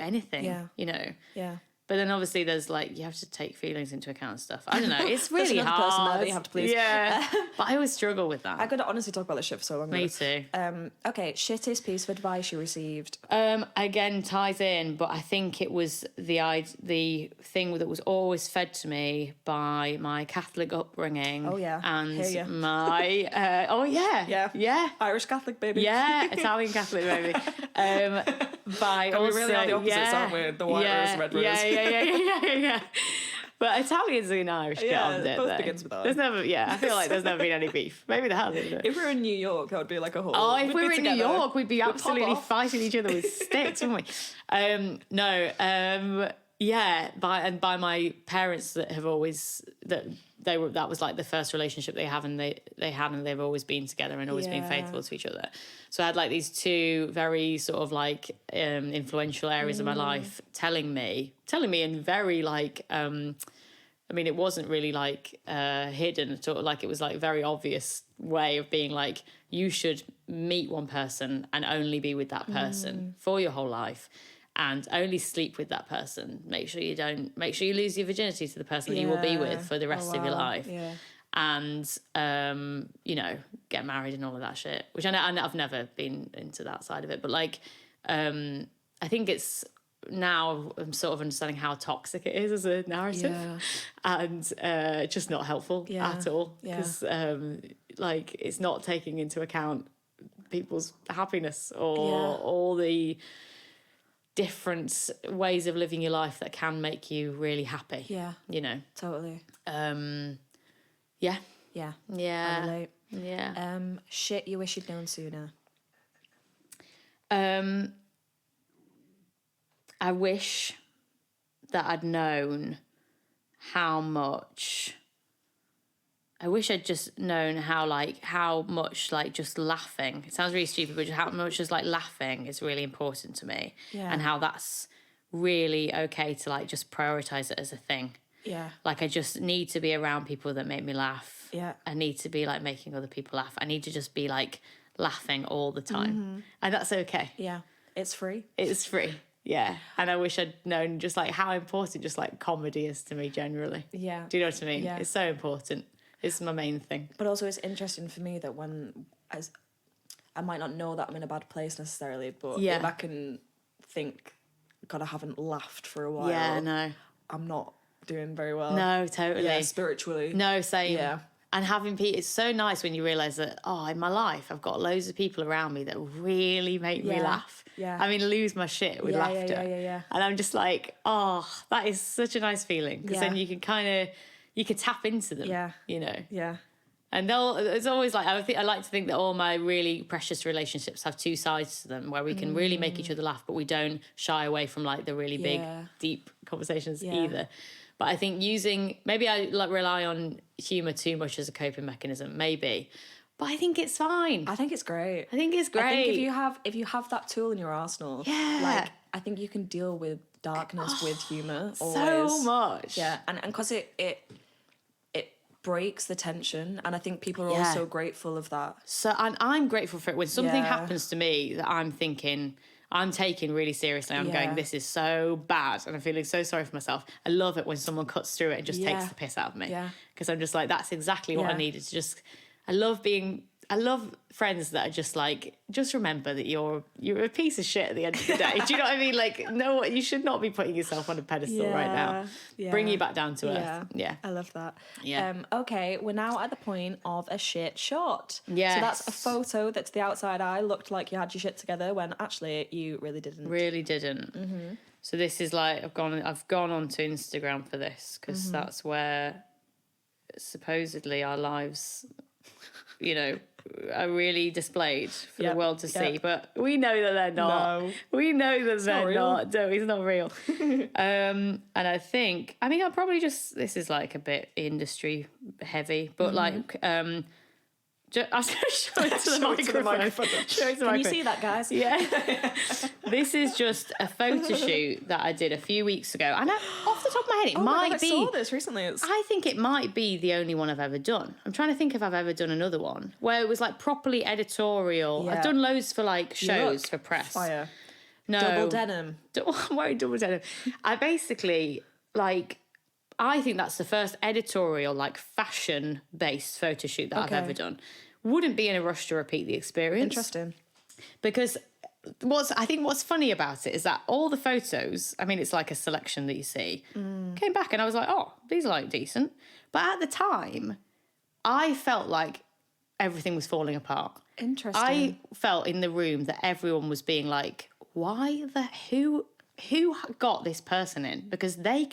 you know? Yeah. But then obviously there's like, you have to take feelings into account and stuff. I don't know. It's really another hard. person there that you have to please. Yeah. But I always struggle with that. I could honestly talk about this shit for so long. Me too. Okay, shittest piece of advice you received. Again, ties in, but I think it was the thing that was always fed to me by my Catholic upbringing. Oh yeah. And my yeah. Irish Catholic baby. Yeah, Italian Catholic baby. By and also, we really are the opposites, aren't we? The white rose, red rose. Yeah. But Italians and Irish get on it. Both begins with I. There's never, I feel like there's never been any beef. Maybe there hasn't. If we were in New York, that would be like a whole. Oh, if we were in New York, we'd be We'd absolutely fighting each other with sticks, wouldn't we? By my parents that have always that was like the first relationship they had, and they've always been together and always been faithful to each other. So I had like these two very sort of like influential areas of my life telling me in very like I mean, it wasn't really like hidden at all. Like, it was like a very obvious way of being like, you should meet one person and only be with that person for your whole life, and only sleep with that person. Make sure you lose your virginity to the person that you will be with for the rest of your life. Yeah. And, get married and all of that shit, which I've never been into that side of it. But like, I think it's, now I'm sort of understanding how toxic it is as a narrative, and just not helpful at all, because like, it's not taking into account people's happiness or all the different ways of living your life that can make you really happy. Totally. I relate. Shit you wish you'd known sooner. I wish that I'd known how much. I wish I'd just known how much like just laughing. It sounds really stupid, but just how much just like laughing is really important to me, and how that's really okay to like just prioritize it as a thing. Yeah. Like, I just need to be around people that make me laugh. Yeah. I need to be like making other people laugh. I need to just be like laughing all the time, and that's okay. Yeah. It's free. It's free. Yeah. And I wish I'd known just like how important just like comedy is to me generally. Yeah. Do you know what I mean? Yeah. It's so important. It's my main thing. But also it's interesting for me that I might not know that I'm in a bad place necessarily, but if I can think, God, I haven't laughed for a while. Yeah, no. I'm not doing very well. No, totally. Yeah, spiritually. No, same. Yeah. And having people, it's so nice when you realise that, in my life, I've got loads of people around me that really make me laugh. Yeah. I mean, lose my shit with laughter. Yeah. And I'm just like, that is such a nice feeling. Because then you can you can tap into them, Yeah. And it's always like, I like to think that all my really precious relationships have two sides to them, where we can really make each other laugh, but we don't shy away from like the really big, deep conversations either. But I think maybe I rely on humour too much as a coping mechanism, maybe. But I think it's fine. I think it's great. I think if you have that tool in your arsenal, like, I think you can deal with darkness with humour. So much. Yeah, and because it breaks the tension, and I think people are also grateful of that. So, and I'm grateful for it. When something happens to me that I'm taking really seriously, I'm going, this is so bad, and I'm feeling so sorry for myself. I love it when someone cuts through it and just takes the piss out of me. Yeah. Because I'm just like, that's exactly what I needed to just... I love friends that are just like, just remember that you're a piece of shit at the end of the day. Do you know what I mean? Like, no, you should not be putting yourself on a pedestal right now. Yeah. Bring you back down to earth. Yeah. I love that. Yeah. Okay, we're now at the point of a shit shot. Yeah. So that's a photo that to the outside eye looked like you had your shit together when actually you really didn't. Really didn't. Mm-hmm. So this is like, I've gone onto Instagram for this because that's where supposedly our lives, are really displayed for the world to see, but we know that they're not. No. We know that they're not. No, it's not real. And I think, I'll probably just, this is like a bit industry heavy, but like, I'll show it to the microphone. Show it to the microphone. Can you see that, guys? Yeah. This is just a photo shoot that I did a few weeks ago. And off the top of my head, it might be... I saw this recently. I think it might be the only one I've ever done. I'm trying to think if I've ever done another one where it was like properly editorial. Yeah. I've done loads for like shows for press. Fire. No. Double denim. I'm wearing double denim. I basically like... I think that's the first editorial, like fashion-based photo shoot that I've ever done. Wouldn't be in a rush to repeat the experience. Interesting. Because what's funny about it is that all the photos, it's like a selection that you see, came back and I was like, oh, these are like decent. But at the time, I felt like everything was falling apart. Interesting. I felt in the room that everyone was being like, who got this person in? Because they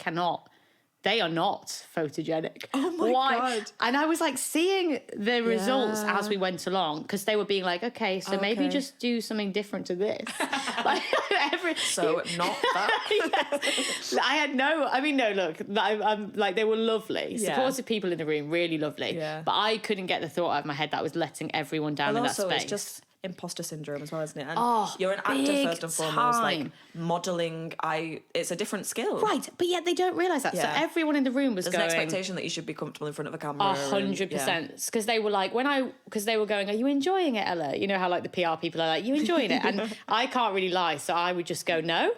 are not photogenic. Oh my God. And I was like seeing the results as we went along because they were being like, okay, so maybe just do something different to this. Like not that. Yes. I had no, look, I'm like, they were lovely. Supportive people in the room, really lovely. Yeah. But I couldn't get the thought out of my head that I was letting everyone down in that space. It's just imposter syndrome as well, isn't it? And you're an actor first and foremost. Like modelling, it's a different skill, right? But yet they don't realise that. So everyone in the room was There's an expectation that you should be comfortable in front of a camera. 100%. Because they were like, because they were going, "Are you enjoying it, Ella?" You know how like the PR people are like, "You enjoying it?" And I can't really lie, so I would just go, "No."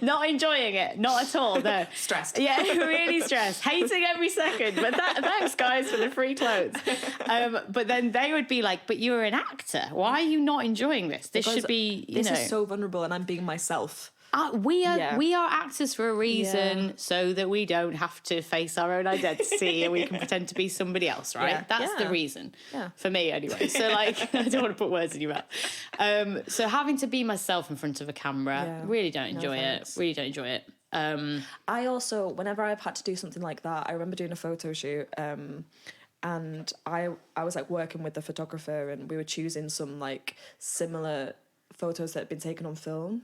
Not enjoying it, not at all. No, stressed. Yeah, really stressed, hating every second. But thanks, guys, for the free clothes. But then they would be like, "But you're an actor. Why are you not enjoying this? This should be, This is so vulnerable, and I'm being myself." We are actors for a reason, so that we don't have to face our own identity and we can pretend to be somebody else, right? Yeah. That's the reason. Yeah. For me, anyway. So, like, I don't want to put words in your mouth. So having to be myself in front of a camera, really don't enjoy it. Really don't enjoy it. I also, whenever I've had to do something like that, I remember doing a photo shoot, and I was like working with the photographer, and we were choosing some like similar photos that had been taken on film.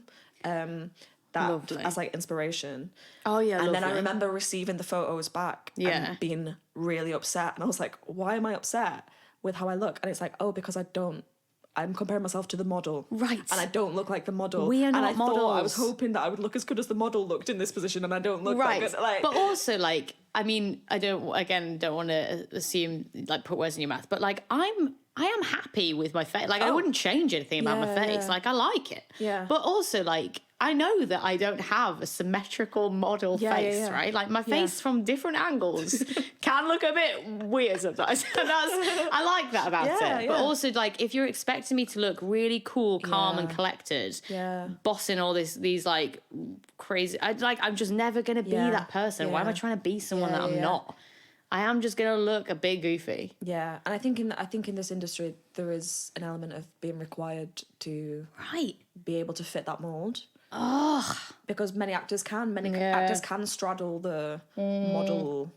Lovely. As like inspiration. Oh yeah, and then I remember receiving the photos back and being really upset, and I was like, why am I upset with how I look? And it's like, because I'm comparing myself to the model, right? And I don't look like the model. We are not models. I was hoping that I would look as good as the model looked in this position, and I don't look that good. Like, but also like, I don't want to assume like put words in your mouth, but like I am happy with my face. Like I wouldn't change anything about my face. Yeah. Like I like it. Yeah. But also like I know that I don't have a symmetrical model face, right? Like my face from different angles can look a bit weird sometimes. And I like that about it. But also like if you're expecting me to look really cool, calm and collected, bossing all these like crazy, I'm just never gonna be that person. Why am I trying to be someone that I'm not? I am just gonna look a bit goofy. Yeah, and I think in this industry there is an element of being required to be able to fit that mold. Because many actors can straddle the model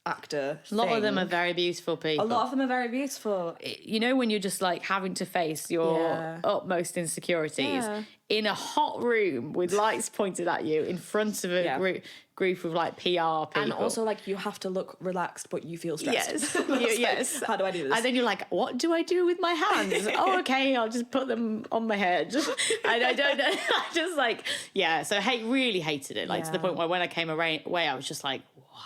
actor thing. A lot of them are very beautiful people. A lot of them are very beautiful. You know, when you're just like having to face your utmost insecurities in a hot room with lights pointed at you in front of a group, group of like PR people. And also, like, you have to look relaxed, but you feel stressed. Yes, yes. How do I do this? And then you're like, what do I do with my hands? Oh, okay, I'll just put them on my head. And I don't know. I just like, yeah. So really hated it. Like to the point where when I came away, I was just like,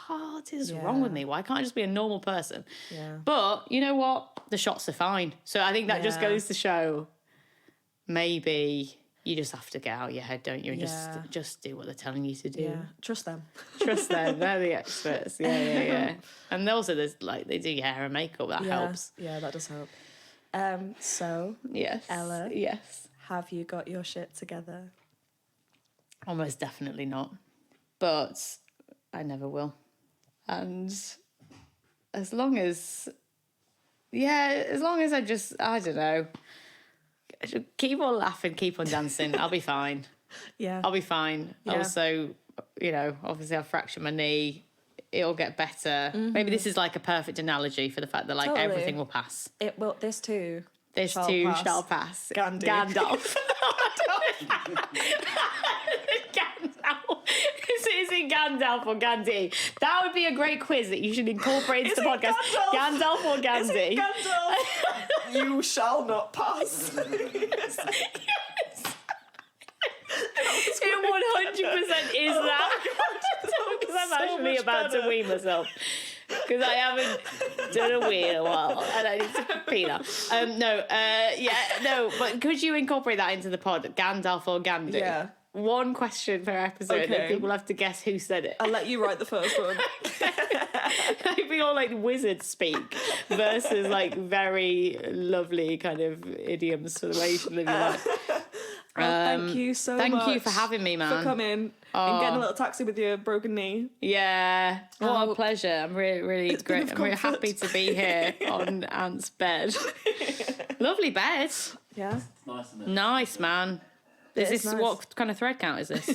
what is wrong with me? Why can't I just be a normal person? Yeah. But you know what? The shots are fine. So I think that just goes to show maybe you just have to get out of your head, don't you? And just do what they're telling you to do. Yeah. Trust them. Trust them. They're the experts. Yeah. And also there's like they do your hair and makeup. That helps. Yeah, that does help. So Yes. Ella. Yes. Have you got your shit together? Almost definitely not. But I never will. And as long as I just, I don't know, keep on laughing, keep on dancing, I'll be fine. Yeah. I'll be fine. Yeah. Also, you know, obviously I've fractured my knee. It'll get better. Maybe this is like a perfect analogy for the fact that like everything will pass. It will. This too. This too shall pass. Gandalf. Gandalf. Is it Gandalf or Gandhi? That would be a great quiz that you should incorporate into the podcast. Gandalf or Gandhi? Gandalf. You shall not pass. Yes. It 100% is that. Because I'm actually about to wee myself. Because I haven't done a wee in a while and I need to pee now. But could you incorporate that into the pod? Gandalf or Gandhi? Yeah. One question per episode, Okay. and people have to guess who said it. I'll let you write the first one. It'd be all like wizard speak versus like very lovely kind of idioms for the way you should live your life. Thank you so much. Thank you for having me, man. For coming and getting a little taxi with your broken knee. Yeah, what a pleasure. I'm really great. I'm really comfort. happy to be here on Ant's bed. Lovely bed. Yeah. Nice, isn't it? Nice, man. Is is this nice. what kind of thread count is this?